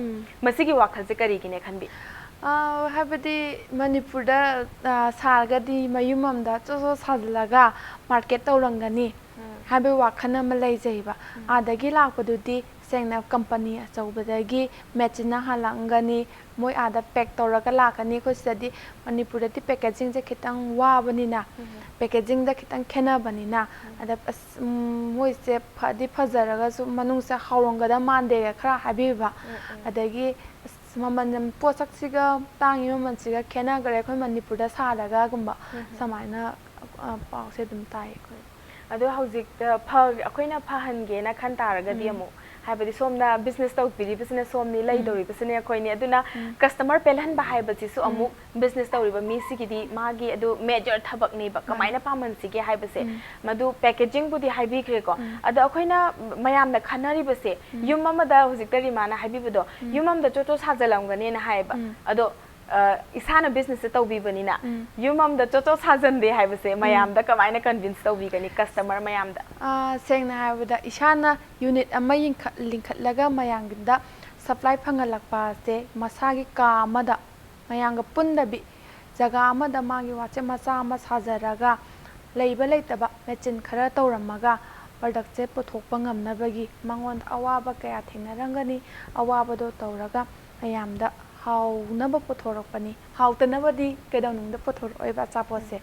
ꯃꯁꯤꯒꯤ ꯋꯥꯈꯜꯁꯦ ꯀꯔꯤꯒꯤꯅꯦ ꯈꯟꯕꯤ ꯍꯥꯏꯕꯗꯤ ꯃꯅꯤꯄꯨꯔꯗ ꯁꯥꯔꯒꯗꯤ ꯃꯌꯨꯝ ꯑꯃꯗ ꯆꯣꯆꯣ ꯁꯥꯖꯤꯜꯂꯒ ꯃꯥꯔꯀꯦꯠ ꯇꯧꯔꯝꯒꯅꯤ ꯍꯥꯏꯕꯒꯤ ꯋꯥꯈꯜ ꯑꯃ ꯂꯩꯖꯩꯕ ꯑꯥꯗꯒꯤ ꯂꯥꯛꯄꯗꯨꯗꯤ ꯁꯦꯡꯅ ꯀꯝꯄꯅꯤ ꯑꯆꯧꯕꯗꯒꯤ ꯃꯦꯆꯤꯟꯅ ꯍꯜꯂꯛꯒꯅꯤ ꯃꯣꯏ ꯑꯥꯗ ꯄꯦꯛ ꯇꯧꯔꯒ ꯂꯥꯛꯀꯅꯤ ꯑꯩꯈꯣꯏ ꯁꯤꯗꯗꯤ ꯃꯅꯤꯄꯨꯔꯗꯗꯤ ꯄꯦꯀꯦꯖꯤꯡꯁꯦ ꯈꯤꯇꯪ ꯋꯥꯕꯅꯤ나 ꯄꯦꯀꯦꯖꯤꯡꯗ ꯈꯤꯇꯪ ꯈꯦꯠꯅꯕꯅꯤ나 ꯑꯗ ꯃꯣꯏꯁꯦ ꯐꯗꯤ ꯐꯖꯔꯒꯁꯨ ꯃꯅꯨꯡꯁꯦ ꯍꯥꯎꯔꯝꯒꯗꯕ ꯃꯥꯟꯗꯦ ꯈꯔ ꯍꯥꯏꯕꯤꯕ ꯑꯗꯒꯤ ꯃꯃꯜ ꯄꯣꯠꯁꯛꯁꯤꯒ ꯇꯥꯡꯉꯤ ꯃꯃꯜꯁꯤꯒ ꯈꯦꯠꯅꯈ꯭ꯔꯦ ꯑꯩꯈꯣꯏ ꯃꯅꯤꯄꯨꯔꯗ ꯁꯥꯔꯒꯒꯨꯝꯕ ꯁꯨꯃꯥꯏꯅ ꯄꯥꯎꯁꯦ ꯑꯗꯨꯝ ꯇꯥꯏ ꯑꯩꯈꯣꯏ ꯑꯗꯣ ꯍꯧꯖꯤꯛꯇ ꯑꯩꯈꯣꯏꯅ ꯐꯍꯟꯒꯦꯅ ꯈꯟ ꯇꯥꯔꯒꯗꯤ ꯑꯃꯨꯛ ꯍꯥꯏꯕꯗꯤ ꯁꯣꯝꯅ ꯕꯤꯖꯤꯅꯦꯁ ꯇꯧꯕꯤꯔꯤꯕꯁꯤꯅ ꯁꯣꯝꯅꯤ ꯂꯩꯗꯧꯔꯤꯕꯁꯤꯅ ꯑꯩꯈꯣꯏꯅꯤ ꯑꯗꯨꯅ ꯀꯁꯇꯃꯔ ꯄꯦꯜꯍꯟꯕ ꯍꯥꯏꯕꯁꯤꯁꯨ ꯑꯃꯨꯛ ꯕꯤꯖꯤꯅꯦꯁ ꯇꯧꯔꯤꯕ ꯃꯤꯁꯤꯒꯤꯗꯤ ꯃꯥꯒꯤ ꯑꯗꯨ ꯃꯦꯖꯔ ꯊꯕꯛꯅꯦꯕ ꯀꯃꯥꯏꯅ ꯄꯥꯝꯍꯟꯁꯤꯒꯦ ꯍꯥꯏꯕꯁꯦ ꯃꯗꯨ ꯄꯦꯀꯦꯖꯤꯡꯕꯨꯗꯤ ꯍꯥꯏꯕꯤꯈ꯭ꯔꯦꯀꯣ ꯑꯗꯣ ꯑꯩꯈꯣꯏꯅ ꯃꯌꯥꯝꯅ ꯈꯟꯅꯔꯤꯕꯁꯦ ꯌꯨꯝ ꯑꯃꯗ ꯍꯧꯖꯤꯛꯇ ꯔꯤꯃꯥꯅ ꯍꯥꯏꯕꯤꯕꯗꯣ ꯌꯨꯝ ꯑꯃꯗ ꯆꯣꯆꯣ ꯁꯥꯖꯜꯂꯝꯒꯅꯤꯅ ꯍꯥꯏꯌꯦꯕ ꯑꯗꯣ ꯏꯁꯥꯅ ꯕꯤꯖꯤꯅꯦꯁꯁꯦ ꯇꯧꯕꯤꯕꯅꯤꯅ ꯌꯨꯝ ꯑꯃꯗ ꯆꯣꯆꯣ ꯁꯥꯖꯟꯗꯦ ꯍꯥꯏꯕꯁꯦ ꯃꯌꯥꯝꯗ ꯀꯃꯥꯏꯅ ꯀꯟꯚꯤꯟꯁ ꯇꯧꯕꯤꯒꯅꯤ ꯀꯁꯇꯃꯔ ꯃꯌꯥꯝꯗ ꯁꯦꯡꯅ ꯍꯥꯏꯔꯕꯗ ꯏꯁꯥꯅ ꯌꯨꯅꯤꯠ ꯑꯃ ꯂꯤꯡꯈꯠꯂꯒ ꯃꯌꯥꯝꯒꯤꯗ ꯁꯄ꯭ꯂꯥꯏ ꯐꯪꯍꯜꯂꯛꯄꯁꯦ ꯃꯁꯥꯒꯤ ꯀꯥ ꯑꯃꯗ ꯃꯌꯥꯝꯒ ꯄꯨꯟꯗꯕꯤ ꯖꯒꯥ ꯑꯃꯗ ꯃꯥꯒꯤ ꯋꯥꯠꯁꯦ ꯃꯆꯥ ꯑꯃ ꯁꯥꯖꯔꯒ ꯂꯩꯕ ꯂꯩꯇꯕ ꯃꯦꯆꯤꯟ ꯈꯔ ꯇꯧꯔꯝꯃꯒ ꯄ꯭ꯔꯗꯛꯁꯦ ꯄꯨꯊꯣꯛꯄ ꯉꯝꯅꯕꯒꯤ ꯃꯉꯣꯟꯗ ꯑꯋꯥꯕ ꯀꯌꯥ ꯊꯦꯡꯅꯔꯝꯒꯅꯤ ꯑꯋꯥꯕꯗꯣ ꯇꯧꯔꯒ ꯃꯌꯥꯝꯗ ꯍꯥꯎꯅꯕ ꯄꯨꯊꯣꯔꯛꯄꯅꯤ ꯍꯥꯎꯇꯅꯕꯗꯤ ꯀꯩꯗꯧꯅꯨꯡꯗ ꯄꯨꯊꯣꯔꯛꯑꯣꯏꯕ ꯑꯆꯥꯄꯣꯠꯁꯦ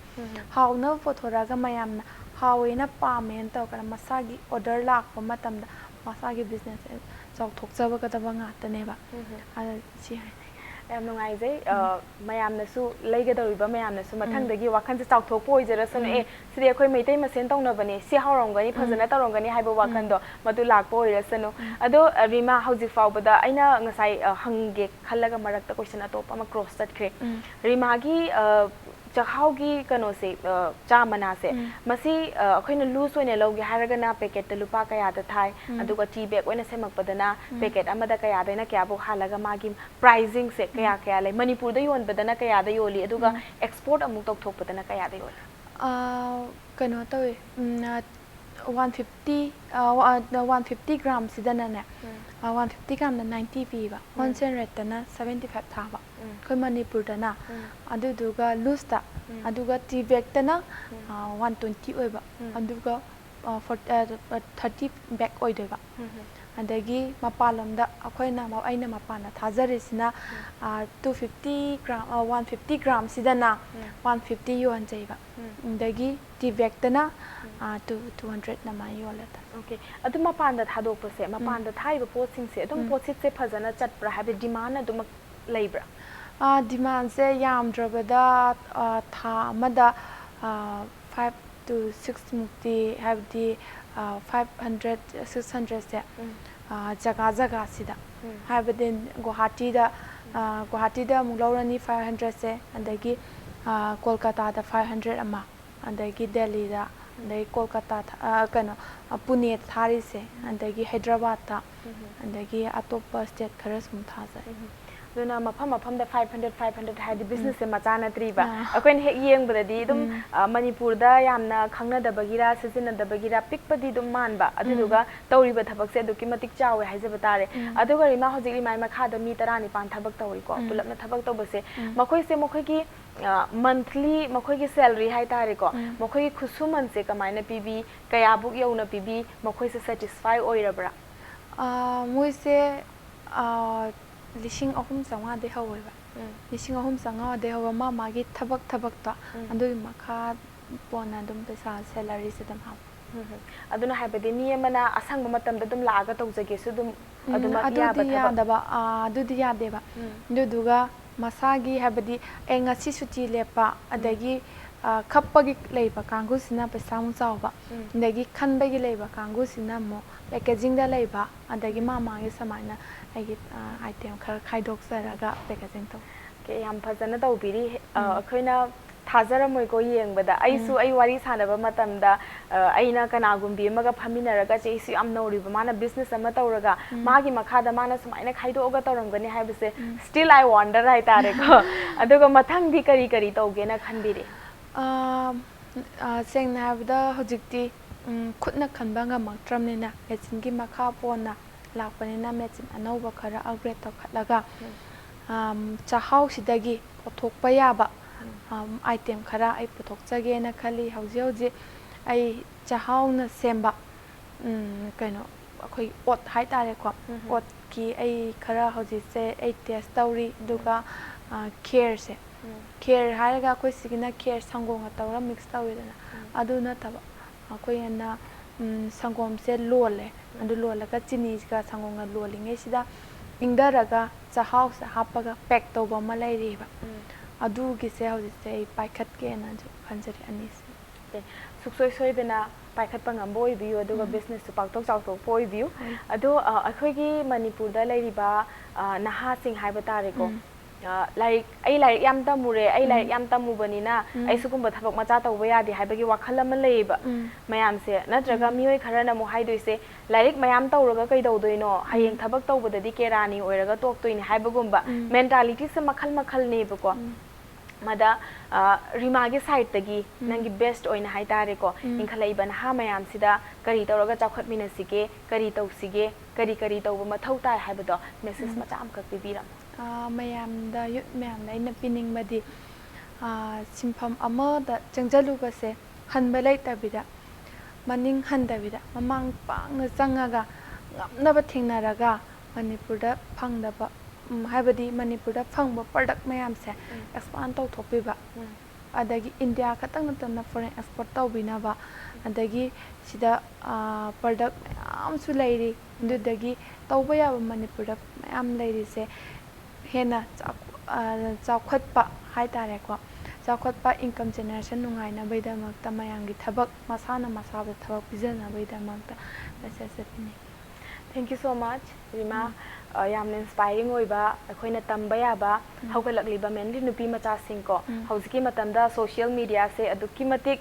ꯍꯥꯎꯅꯕ ꯄꯨꯊꯣꯔꯛꯑꯒ ꯃꯌꯥꯝꯅ ꯍꯥꯎꯋꯦꯅ ꯄꯥꯝꯃꯦꯅ ꯇꯧꯔꯒ ꯃꯁꯥꯒꯤ ꯑꯣꯔꯗꯔ ꯂꯥꯛꯄ ꯃꯇꯝꯗ ꯃꯁꯥꯒꯤ ꯕꯤꯖꯤꯅꯦꯁꯁꯦ ꯆꯥꯎꯊꯣꯛꯆꯕꯒꯗꯕ ꯉꯥꯛꯇꯅꯦꯕ ꯑꯗ ꯁꯤ ꯍꯥꯏꯅ ꯌꯥꯝ ꯅꯨꯡꯉꯥꯏꯖꯩ ꯃꯌꯥꯝꯅꯁꯨ ꯂꯩꯒꯗꯧꯔꯤꯕ ꯃꯌꯥꯝꯅꯁꯨ ꯃꯊꯪꯗꯒꯤ ꯋꯥꯈꯜꯁꯦ ꯆꯥꯎꯊꯣꯛꯄ ꯑꯣꯏꯖꯔꯁꯅꯨ ꯁꯤꯗꯤ ꯑꯩꯈꯣꯏ ꯃꯩꯇꯩ ꯃꯁꯦꯟ ꯇꯧꯅꯕꯅꯦ ꯁꯤ ꯍꯥꯎꯔꯝꯒꯅꯤ ꯐꯖꯅ ꯇꯧꯔꯝꯒꯅꯤ ꯍꯥꯏꯕ ꯋꯥꯈꯜꯗꯣ ꯃꯗꯨ ꯂꯥꯛꯄ ꯑꯣꯏꯔꯁꯅꯨ ꯑꯗꯣ ꯔꯤꯃꯥ ꯍꯧꯖꯤꯛ ꯐꯥꯎꯕꯗ ꯑꯩꯅ ꯉꯁꯥꯏ ꯍꯪꯒꯦ ꯈꯜꯂꯒ ꯃꯔꯛꯇ ꯀꯣꯏꯁꯟ ꯑꯇꯣꯞꯄ ꯑꯃ ꯀ꯭ꯔꯣꯁ ꯆꯠꯈ꯭ꯔꯦ ꯔꯤꯃꯥꯒꯤ ꯆꯥꯛꯍꯥꯎꯒꯤ ꯀꯩꯅꯣꯁꯦ ꯆꯥ ꯃꯅꯥꯁꯦ ꯃꯁꯤ ꯑꯩꯈꯣꯏꯅ ꯂꯨꯖ ꯑꯣꯏꯅ ꯂꯧꯒꯦ ꯍꯥꯏꯔꯒꯅ ꯄꯦꯀꯦꯠꯇ ꯂꯨꯄꯥ ꯀꯌꯥꯗ ꯊꯥꯏ ꯑꯗꯨꯒ ꯇꯤ ꯕꯦꯛ ꯑꯣꯏꯅ ꯁꯦꯝꯃꯛꯄꯗꯅ ꯄꯦꯀꯦꯠ ꯑꯃꯗ ꯀꯌꯥꯗꯩꯅ ꯀꯌꯥꯐꯥꯎ ꯍꯥꯜꯂꯒ ꯃꯥꯒꯤ ꯄ꯭ꯔꯥꯏꯖꯤꯡꯁꯦ ꯀꯌꯥ ꯀꯌꯥ ꯂꯩ ꯃꯅꯤꯄꯨꯔꯗ ꯌꯣꯟꯕꯗꯅ ꯀꯌꯥꯗ ꯌꯣꯜꯂꯤ ꯑꯗꯨꯒ ꯑꯦꯛꯁꯄꯣꯔꯠ ꯑꯃꯨꯛ ꯇꯧꯊꯣꯛꯄꯗꯅ ꯀꯌꯥꯗ ꯌꯣꯜꯂꯤ ꯀꯩꯅꯣ ꯇꯧꯋꯦ 150 ꯒ꯭ꯔꯥꯝꯁꯤꯗꯅꯅꯦ 150 ꯒ꯭ꯔꯥꯝꯗ 90 ꯄꯤꯕ ꯍꯣꯜꯁꯦꯜ ꯔꯦꯠꯇꯅ 75 ꯊꯥꯕ ꯑꯩꯈꯣꯏ ꯃꯅꯤꯄꯨꯔꯗꯅ ꯑꯗꯨꯗꯨꯒ ꯂꯨꯖꯇ ꯑꯗꯨꯒ ꯇꯤ ꯕꯦꯛꯇꯅ 120 ꯑꯣꯏꯕ ꯑꯗꯨꯒ 30 ꯕꯦꯛ ꯑꯣꯏꯗꯣꯏꯕ ꯑꯗꯒꯤ ꯃꯄꯥꯟꯂꯣꯝꯗ ꯑꯩꯅ ꯃꯄꯥꯟꯗ ꯊꯥꯖꯔꯤꯁꯤꯅ 250 ꯒ꯭ꯔꯥꯝ 150 ꯒ꯭ꯔꯥꯝꯁꯤꯗꯅ 150 ꯌꯣꯟꯖꯩꯕ ꯑꯗꯒꯤ ꯇꯤ ꯕꯦꯛꯇꯅ 200 ꯑꯗꯨꯃꯥꯏꯅ ꯌꯣꯜꯂꯦ ꯑꯣꯀꯦ ꯑꯗꯨ ꯃꯄꯥꯟꯗ ꯊꯥꯗꯣꯛꯄꯁꯦ ꯃꯄꯥꯟꯗ ꯊꯥꯏꯕ ꯄꯣꯠꯁꯤꯡꯁꯦ ꯑꯗꯨꯝ ꯄꯣꯠꯁꯤꯠꯁꯦ ꯐꯖꯅ ꯆꯠꯄ꯭ꯔꯥ ꯍꯥꯏꯕꯗꯤ ꯗꯤꯃꯥꯟ ꯑꯗꯨꯃꯛ ꯂꯩꯕ꯭ꯔꯥ ꯗꯤꯃꯥꯟꯁꯦ ꯌꯥꯝꯗ꯭ꯔꯕꯗ ꯊꯥ ꯑꯃꯗ 5 to 6 ꯃꯨꯛꯇꯤ ꯍꯥꯏꯕꯗꯤ 500 600ꯁꯦ ꯖꯒꯥ ꯖꯒꯥꯁꯤꯗ ꯍꯥꯏꯕꯗꯤ ꯒꯨꯋꯥꯍꯥꯇꯤꯗ ꯑꯃꯨꯛ ꯂꯧꯔꯅꯤ 500ꯁꯦ ꯑꯗꯒꯤ ꯀꯣꯜꯀꯇꯥꯗ 500 ꯑꯃ ꯑꯗꯒꯤ ꯗꯦꯜꯂꯤꯗ ꯑꯗꯒꯤ ꯀꯣꯜꯀꯇꯥ ꯀꯩꯅꯣ ꯄꯨꯅꯦꯗ ꯊꯥꯔꯤꯁꯦ ꯑꯗꯒꯤ ꯍꯩꯗ꯭ꯔꯕꯥꯠꯇ ꯑꯗꯒꯤ ꯑꯇꯣꯞꯄ ꯁ꯭ꯇꯦꯠ ꯈꯔ ꯁꯨꯝ ꯊꯥꯖꯩ ꯑꯗꯨꯅ ꯃꯐꯝ ꯃꯐꯝꯗ 500 ꯍꯥꯏꯗꯤ ꯕꯤꯖꯤꯅꯦꯁꯁꯦ ꯃꯆꯥ ꯅꯠꯇ꯭ꯔꯤꯕ ꯑꯩꯈꯣꯏꯅ ꯍꯦꯛ ꯌꯦꯡꯕꯗꯗꯤ ꯑꯗꯨꯝ ꯃꯅꯤꯄꯨꯔꯗ ꯌꯥꯝꯅ ꯈꯪꯅꯗꯕꯒꯤꯔ ꯁꯤꯖꯤꯟꯅꯗꯕꯒꯤꯔ ꯄꯤꯛꯄꯗꯤ ꯑꯗꯨꯝ ꯃꯥꯟꯕ ꯑꯗꯨꯗꯨꯒ ꯇꯧꯔꯤꯕ ꯊꯕꯛꯁꯦ ꯑꯗꯨꯛꯀꯤ ꯃꯇꯤꯛ ꯆꯥꯎꯋꯦ ꯍꯥꯏꯖꯕ ꯇꯥꯔꯦ ꯑꯗꯨꯒ ꯔꯤꯃꯥ ꯍꯧꯖꯤꯛ ꯔꯤꯃꯥꯏ ꯃꯈꯥꯗ ꯃꯤ 19 ꯊꯕꯛ ꯇꯧꯔꯤꯀꯣ ꯄꯨꯂꯞꯅ ꯊꯕꯛ ꯇꯧꯕꯁꯦ ꯃꯈꯣꯏꯁꯦ ꯃꯈꯣꯏꯒꯤ ꯃꯟꯊꯂꯤ ꯃꯈꯣꯏꯒꯤ ꯁꯦꯂꯔꯤ ꯍꯥꯏꯇꯥꯔꯦꯀꯣ ꯃꯈꯣꯏꯒꯤ ꯈꯨꯠꯁꯨꯃꯟꯁꯦ ꯀꯃꯥꯏꯅ ꯄꯤꯕꯤ ꯀꯌꯥꯕꯨꯛ ꯌꯧꯅ ꯄꯤꯕꯤ ꯃꯈꯣꯏꯁꯦ ꯁꯦꯇꯤꯁꯐꯥꯏ ꯑꯣꯏꯔꯕ꯭ꯔꯥ ꯃꯣꯏꯁꯦ 3,300 ꯍꯧꯋꯦꯕ 3,300 ꯍꯧꯕ ꯃꯥꯒꯤ ꯊꯕꯛꯇꯣ ꯑꯗꯨꯒꯤ ꯃꯈꯥ ꯄꯣꯟꯅ ꯑꯗꯨꯝ ꯄꯩꯁꯥ ꯁꯦꯂꯔꯤꯁꯦ ꯑꯗꯨꯝ ꯍꯥꯞꯄꯦ ꯑꯗꯨꯅ ꯍꯥꯏꯕꯗꯤ ꯃꯤ ꯑꯃꯅ ꯑꯁꯪꯕ ꯃꯇꯝꯗ ꯑꯗꯨꯝ ꯂꯥꯛꯑꯒ ꯇꯧꯖꯒꯦꯁꯨ ꯑꯗꯨꯝ ꯑꯗꯨꯃꯛ ꯌꯥꯕ ꯊꯕꯛ ꯑꯗꯨꯗꯤ ꯌꯥꯗꯦꯕ ꯑꯗꯨꯗꯨꯒ ꯃꯁꯥꯒꯤ ꯍꯥꯏꯕꯗꯤ ꯉꯁꯤ ꯁꯨꯇꯤ ꯂꯦꯞꯄ ꯑꯗꯒꯤ ꯈꯞꯄꯒꯤ ꯂꯩꯕ ꯀꯥꯡꯒꯨꯁꯤꯅ ꯄꯩꯁꯥ ꯑꯃꯨꯛ ꯆꯥꯎꯕ ꯑꯗꯒꯤ ꯈꯟꯕꯒꯤ ꯂꯩꯕ ꯀꯥꯡꯒꯨꯁꯤꯅ ꯑꯃꯨꯛ ꯄꯦꯀꯦꯖꯤꯡꯗ ꯂꯩꯕ ꯑꯗꯒꯤ ꯃꯥꯒꯤ ꯁꯨꯃꯥꯏꯅ ꯑꯩꯒꯤ ꯑꯥꯏꯇꯦꯝ ꯈꯔ ꯈꯥꯏꯗꯣꯛꯆꯔꯒ ꯄꯦꯀꯦꯖꯤꯡ ꯇꯧ ꯌꯥꯝ ꯐꯖꯅ ꯇꯧꯕꯤꯔꯤ ꯑꯩꯈꯣꯏꯅ ꯊꯥꯖꯔꯝꯃꯣꯏꯀꯣ ꯌꯦꯡꯕꯗ ꯑꯩꯁꯨ ꯑꯩ ꯋꯥꯔꯤ ꯁꯥꯟꯅꯕ ꯃꯇꯝꯗ ꯑꯩꯅ ꯀꯅꯥꯒꯨꯝꯕꯤ ꯑꯃꯒ ꯐꯝꯃꯤꯟꯅꯔꯒ ꯆꯦꯁꯨ ꯌꯥꯝ ꯅꯧꯔꯤꯕ ꯃꯥꯅ ꯕꯤꯖꯤꯅꯦꯁ ꯑꯃ ꯇꯧꯔꯒ ꯃꯥꯒꯤ ꯃꯈꯥꯗ ꯃꯥꯅ ꯁꯨꯃꯥꯏꯅ ꯈꯥꯏꯗꯣꯛꯑꯒ ꯇꯧꯔꯝꯒꯅꯤ ꯍꯥꯏꯕꯁꯦ ꯁ꯭ꯇꯤꯜ ꯑꯥꯏ ꯋꯥꯟꯗꯔ ꯍꯥꯏꯇꯥꯔꯦꯀꯣ ꯑꯗꯨꯒ ꯃꯊꯪꯗꯤ ꯀꯔꯤ ꯀꯔꯤ ꯇꯧꯒꯦꯅ ꯈꯟꯕꯤꯔꯤ ꯁꯦꯡꯅ ꯍꯥꯏꯔꯕꯗ ꯍꯧꯖꯤꯛꯇꯤ ꯈꯨꯠꯅ ꯈꯟꯕ ꯉꯝꯃꯛꯇ꯭ꯔꯕꯅꯤꯅ ꯃꯦꯆꯤꯟꯒꯤ ꯃꯈꯥ ꯄꯣꯟꯅ ꯂꯥꯛꯄꯅꯤꯅ ꯃꯦꯆꯤꯟ ꯑꯅꯧꯕ ꯈꯔ ꯑꯞꯒ꯭ꯔꯦꯗ ꯇꯧꯈꯠꯂꯒ ꯆꯥꯛꯍꯥꯎ ꯁꯤꯗꯒꯤ ꯄꯨꯊꯣꯛꯄ ꯌꯥꯕ ꯑꯥꯏꯇꯦꯝ ꯈꯔ ꯑꯩ ꯄꯨꯊꯣꯛꯆꯒꯦꯅ ꯈꯜꯂꯤ ꯍꯧꯖꯤꯛ ꯍꯧꯖꯤꯛ ꯑꯩ ꯆꯥꯛꯍꯥꯎꯅ ꯁꯦꯝꯕ ꯀꯩꯅꯣ ꯑꯩꯈꯣꯏ ꯑꯣꯠ ꯍꯥꯏꯇꯥꯔꯦꯀꯣ ꯑꯣꯠꯀꯤ ꯑꯩ ꯈꯔ ꯍꯧꯖꯤꯛꯁꯦ ꯑꯩ ꯇꯦꯁ ꯇꯧꯔꯤ ꯑꯗꯨꯒ ꯈꯦꯔꯁꯦ ꯈꯦꯔ ꯍꯥꯏꯔꯒ ꯑꯩꯈꯣꯏ ꯁꯤꯒꯤꯅ ꯈꯦꯔ ꯁꯪꯒꯣꯝꯒ ꯇꯧꯔꯒ ꯃꯤꯛꯁ ꯇꯧꯋꯤꯗꯅ ꯑꯗꯨ ꯅꯠꯇꯕ ꯑꯩꯈꯣꯏꯅ ꯁꯪꯒꯣꯝꯁꯦ ꯂꯣꯜꯂꯦ ꯑꯗꯨ ꯂꯣꯜꯂꯒ ꯆꯤꯅꯤꯒ ꯁꯪꯒꯣꯝꯒ ꯂꯣꯜꯂꯤꯉꯩꯁꯤꯗ ꯏꯪꯊꯔꯒ ꯆꯥꯛꯍꯥꯎꯁꯦ ꯍꯥꯞꯄꯒ ꯄꯦꯛ ꯇꯧꯕ ꯑꯃ ꯂꯩꯔꯤꯕ ꯑꯗꯨꯒꯤꯁꯦ ꯍꯧꯖꯤꯛꯁꯦ ꯑꯩ ꯄꯥꯏꯈꯠꯀꯦꯅꯁꯨ ꯈꯟꯖꯔꯤ ꯑꯅꯤꯁꯦ ꯁꯨꯡꯁꯣꯏ ꯁꯣꯏꯗꯅ ꯄꯥꯏꯈꯠꯄ ꯉꯝꯕ ꯑꯣꯏꯕꯤꯌꯨ ꯑꯗꯨꯒ ꯕꯤꯖꯤꯅꯦꯁꯁꯨ ꯄꯥꯛꯊꯣꯛ ꯆꯥꯎꯊꯣꯛꯄ ꯑꯣꯏꯕꯤꯌꯨ ꯑꯗꯣ ꯑꯩꯈꯣꯏꯒꯤ ꯃꯅꯤꯄꯨꯔꯗ ꯂꯩꯔꯤꯕ ꯅꯍꯥꯁꯤꯡ ꯍꯥꯏꯕ ꯇꯥꯔꯦꯀꯣ ꯑꯩ ꯂꯥꯏꯔꯤꯛ ꯌꯥꯝ ꯇꯝꯃꯨꯔꯦ ꯑꯩ ꯂꯥꯏꯔꯤꯛ ꯌꯥꯝ ꯇꯝꯃꯨꯕꯅꯤꯅ ꯑꯩ ꯁꯤꯒꯨꯝꯕ ꯊꯕꯛ ꯃꯆꯥ ꯇꯧꯕ ꯌꯥꯗꯦ ꯍꯥꯏꯕꯒꯤ ꯋꯥꯈꯜ ꯑꯃ ꯂꯩꯌꯦꯕ ꯃꯌꯥꯝꯁꯦ ꯅꯠꯇ꯭ꯔꯒ ꯃꯤꯑꯣꯏ ꯈꯔꯅ ꯑꯃꯨꯛ ꯍꯥꯏꯗꯣꯏꯁꯦ ꯂꯥꯏꯔꯤꯛ ꯃꯌꯥꯝ ꯇꯧꯔꯒ ꯀꯩꯗꯧꯗꯣꯏꯅꯣ ꯍꯌꯦꯡ ꯊꯕꯛ ꯇꯧꯕꯗꯗꯤ ꯀꯦꯔꯥꯅꯤ ꯑꯣꯏꯔꯒ ꯇꯣꯛꯇꯣꯏꯅꯤ ꯍꯥꯏꯕꯒꯨꯝꯕ ꯃꯦꯟꯇꯥꯂꯤꯇꯤꯁꯦ ꯃꯈꯜ ꯃꯈꯜꯅꯦꯕꯀꯣ ꯃꯗ ꯔꯤꯃꯥꯒꯤ ꯁꯥꯏꯠꯇꯒꯤ ꯅꯪꯒꯤ ꯕꯦꯁꯠ ꯑꯣꯏꯅ ꯍꯥꯏꯇꯥꯔꯦꯀꯣ ꯏꯟꯈꯠꯂꯛꯏꯕ ꯅꯍꯥ ꯃꯌꯥꯝꯁꯤꯗ ꯀꯔꯤ ꯇꯧꯔꯒ ꯆꯥꯎꯈꯠꯃꯤꯟꯅꯁꯤꯒꯦ ꯀꯔꯤ ꯇꯧꯁꯤꯒꯦ ꯀꯔꯤ ꯇꯧꯕ ꯃꯊꯧ ꯇꯥꯏ ꯍꯥꯏꯕꯗꯣ ꯃꯦꯁꯦꯖ ꯃꯆꯥ ꯑꯃꯈꯛ ꯄꯤꯕꯤꯔꯝꯃꯣ ꯃꯌꯥꯝꯗ ꯌꯨꯠ ꯃꯌꯥꯝꯗ ꯑꯩꯅ ꯄꯤꯅꯤꯡꯕꯗꯤ ꯁꯤꯟꯐꯝ ꯑꯃꯗ ꯆꯪꯁꯤꯜꯂꯨꯕꯁꯦ ꯍꯟꯕ ꯂꯩꯇꯕꯤꯗ ꯃꯅꯤꯡ ꯍꯟꯗꯕꯤꯗ ꯃꯃꯥꯡ ꯄꯥꯛꯅ ꯆꯪꯉꯒ ꯉꯝꯅꯕ ꯊꯦꯡꯅꯔꯒ ꯃꯅꯤꯄꯨꯔꯗ ꯐꯪꯗꯕ ꯍꯥꯏꯕꯗꯤ ꯃꯅꯤꯄꯨꯔꯗ ꯐꯪꯕ ꯄ꯭ꯔꯗꯛ ꯃꯌꯥꯝꯁꯦ ꯑꯦꯛꯁꯄꯥꯟ ꯇꯧꯊꯣꯛꯄꯤꯕ ꯑꯗꯒꯤ ꯏꯟꯗꯤꯌꯥ ꯈꯛꯇꯪ ꯅꯠꯇꯅ ꯐꯣꯔꯦꯟ ꯑꯦꯛꯁꯄꯣꯔꯠ ꯇꯧꯕꯤꯅꯕ ꯑꯗꯒꯤ ꯁꯤꯗ ꯄ꯭ꯔꯗꯛ ꯃꯌꯥꯝꯁꯨ ꯂꯩꯔꯤ ꯑꯗꯨꯗꯒꯤ ꯇꯧꯕ ꯌꯥꯕ ꯃꯅꯤꯄꯨꯔꯗ ꯃꯌꯥꯝ ꯂꯩꯔꯤꯁꯦ ꯍꯦꯟꯅ ꯆꯥꯎꯈꯠꯄ ꯍꯥꯏꯇꯥꯔꯦꯀꯣ ꯆꯥꯎꯈꯠꯄ ꯏꯟꯀꯝ ꯖꯦꯅꯦꯔꯦꯁꯟ ꯅꯨꯡꯉꯥꯏꯅꯕꯒꯤꯗꯃꯛꯇ ꯃꯌꯥꯝꯒꯤ ꯊꯕꯛ ꯃꯁꯥꯅ ꯃꯁꯥꯕꯨ ꯊꯕꯛ ꯄꯤꯖꯅꯕꯒꯤꯗꯃꯛꯇ ꯃꯦꯁꯦꯖ ꯄꯤꯅꯤꯡꯉꯤ ꯊꯦꯡꯛ ꯌꯨ ꯁꯣ ꯃꯆ ꯔꯤꯃꯥ ꯌꯥꯝꯅ ꯏꯟꯁꯄꯥꯏꯔꯤꯡ ꯑꯣꯏꯕ ꯑꯩꯈꯣꯏꯅ ꯇꯝꯕ ꯌꯥꯕ ꯍꯧꯒꯠꯂꯛꯂꯤꯕ ꯃꯦꯟꯂꯤ ꯅꯨꯄꯤ ꯃꯆꯥꯁꯤꯡꯀꯣ ꯍꯧꯖꯤꯛꯀꯤ ꯃꯇꯝꯗ ꯁꯣꯁꯤꯌꯦꯜ ꯃꯤꯗꯤꯌꯥꯁꯦ ꯑꯗꯨꯛꯀꯤ ꯃꯇꯤꯛ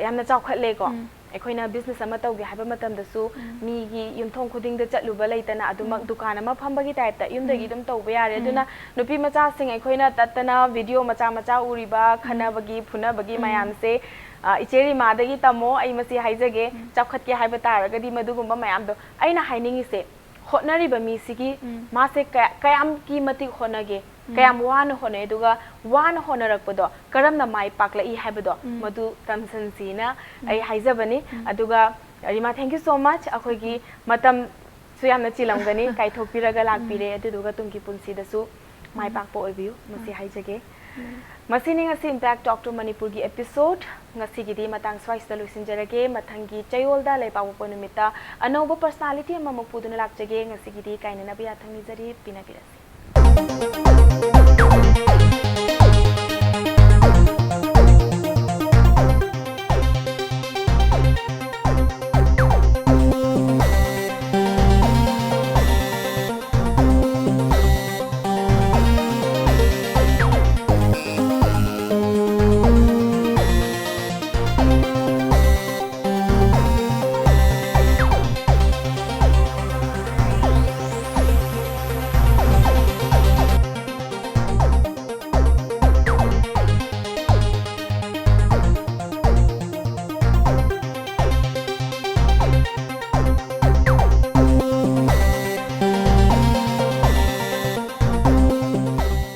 ꯌꯥꯝꯅ ꯆꯥꯎꯈꯠꯂꯦꯀꯣ ꯑꯩꯈꯣꯏꯅ ꯕꯤꯖꯤꯅꯦꯁ ꯑꯃ ꯇꯧꯒꯦ ꯍꯥꯏꯕ ꯃꯇꯝꯗꯁꯨ ꯃꯤꯒꯤ ꯌꯨꯝꯊꯣꯡ ꯈꯨꯗꯤꯡꯗ ꯆꯠꯂꯨꯕ ꯂꯩꯇꯅ ꯑꯗꯨꯃꯛ ꯗꯨꯀꯥꯟ ꯑꯃ ꯐꯝꯕꯒꯤ ꯇꯥꯏꯞꯇ ꯌꯨꯝꯗꯒꯤ ꯑꯗꯨꯝ ꯇꯧꯕ ꯌꯥꯔꯦ ꯑꯗꯨꯅ ꯅꯨꯄꯤ ꯃꯆꯥꯁꯤꯡ ꯑꯩꯈꯣꯏꯅ ꯇꯠꯇꯅ ꯚꯤꯗꯤꯑꯣ ꯃꯆꯥ ꯃꯆꯥ ꯎꯔꯤꯕ ꯈꯟꯅꯕꯒꯤ ꯐꯨꯅꯕꯒꯤ ꯃꯌꯥꯝꯁꯦ ꯏꯆꯦ ꯔꯤꯃꯥꯗꯒꯤ ꯇꯝꯃꯣ ꯑꯩ ꯃꯁꯤ ꯍꯥꯏꯖꯒꯦ ꯆꯥꯎꯈꯠꯀꯦ ꯍꯥꯏꯕ ꯇꯥꯔꯒꯗꯤ ꯃꯗꯨꯒꯨꯝꯕ ꯃꯌꯥꯝꯗꯣ ꯑꯩꯅ ꯍꯥꯏꯅꯤꯡꯉꯤꯁꯦ ꯍꯣꯠꯅꯔꯤꯕ ꯃꯤꯁꯤꯒꯤ ꯃꯥꯁꯦ ꯀꯌꯥꯝꯒꯤ ꯃꯇꯤꯛ ꯍꯣꯠꯅꯒꯦ ꯀꯌꯥꯝ ꯋꯥꯅ ꯍꯣꯠꯅꯩ ꯑꯗꯨꯒ ꯋꯥꯅ ꯍꯣꯠꯅꯔꯛꯄꯗꯣ ꯀꯔꯝꯅ ꯃꯥꯏ ꯄꯥꯛꯂꯛꯏ ꯍꯥꯏꯕꯗꯣ ꯃꯗꯨ ꯇꯝꯁꯟꯁꯤꯅ ꯑꯩ ꯍꯥꯏꯖꯕꯅꯤ ꯑꯗꯨꯒ ꯔꯤꯃꯥ ꯊꯦꯡꯛ ꯌꯨ ꯁꯣ ꯃꯆ ꯑꯩꯈꯣꯏꯒꯤ ꯃꯇꯝꯁꯨ ꯌꯥꯝꯅ ꯆꯤꯜꯂꯝꯒꯅꯤ ꯀꯥꯏꯊꯣꯛꯄꯤꯔꯒ ꯂꯥꯛꯄꯤꯔꯦ ꯑꯗꯨꯗꯨꯒ ꯇꯨꯡꯒꯤ ꯄꯨꯟꯁꯤꯗꯁꯨ ꯃꯥꯏ ꯄꯥꯛꯄ ꯑꯣꯏꯕꯤꯌꯨ ꯃꯁꯤ ꯍꯥꯏꯖꯒꯦ ꯃꯁꯤꯅꯤ ꯉꯁꯤ ꯏꯝꯄꯦꯛ ꯗꯣꯛꯇꯔ ꯃꯅꯤꯄꯨꯔꯒꯤ ꯑꯦꯄꯤꯁꯣꯗ ꯉꯁꯤꯒꯤꯗꯤ ꯃꯇꯥꯡ ꯁ꯭ꯋꯥꯏꯁꯤꯗ ꯂꯣꯏꯁꯤꯟꯖꯔꯒꯦ ꯃꯊꯪꯒꯤ ꯆꯌꯣꯜꯗ ꯂꯩꯕꯥꯛꯄꯣꯛꯄ ꯅꯨꯃꯤꯠꯇ ꯑꯅꯧꯕ ꯄꯔꯁꯣꯅꯥꯂꯤꯇꯤ ꯑꯃꯃꯨꯛ ꯄꯨꯗꯨꯅ ꯂꯥꯛꯆꯒꯦ ꯉꯁꯤꯒꯤꯗꯤ ꯀꯥꯏꯅꯅꯕ ꯌꯥꯊꯪ ꯅꯤꯖꯔꯤ ꯄꯤꯅꯕꯤꯔꯁꯤ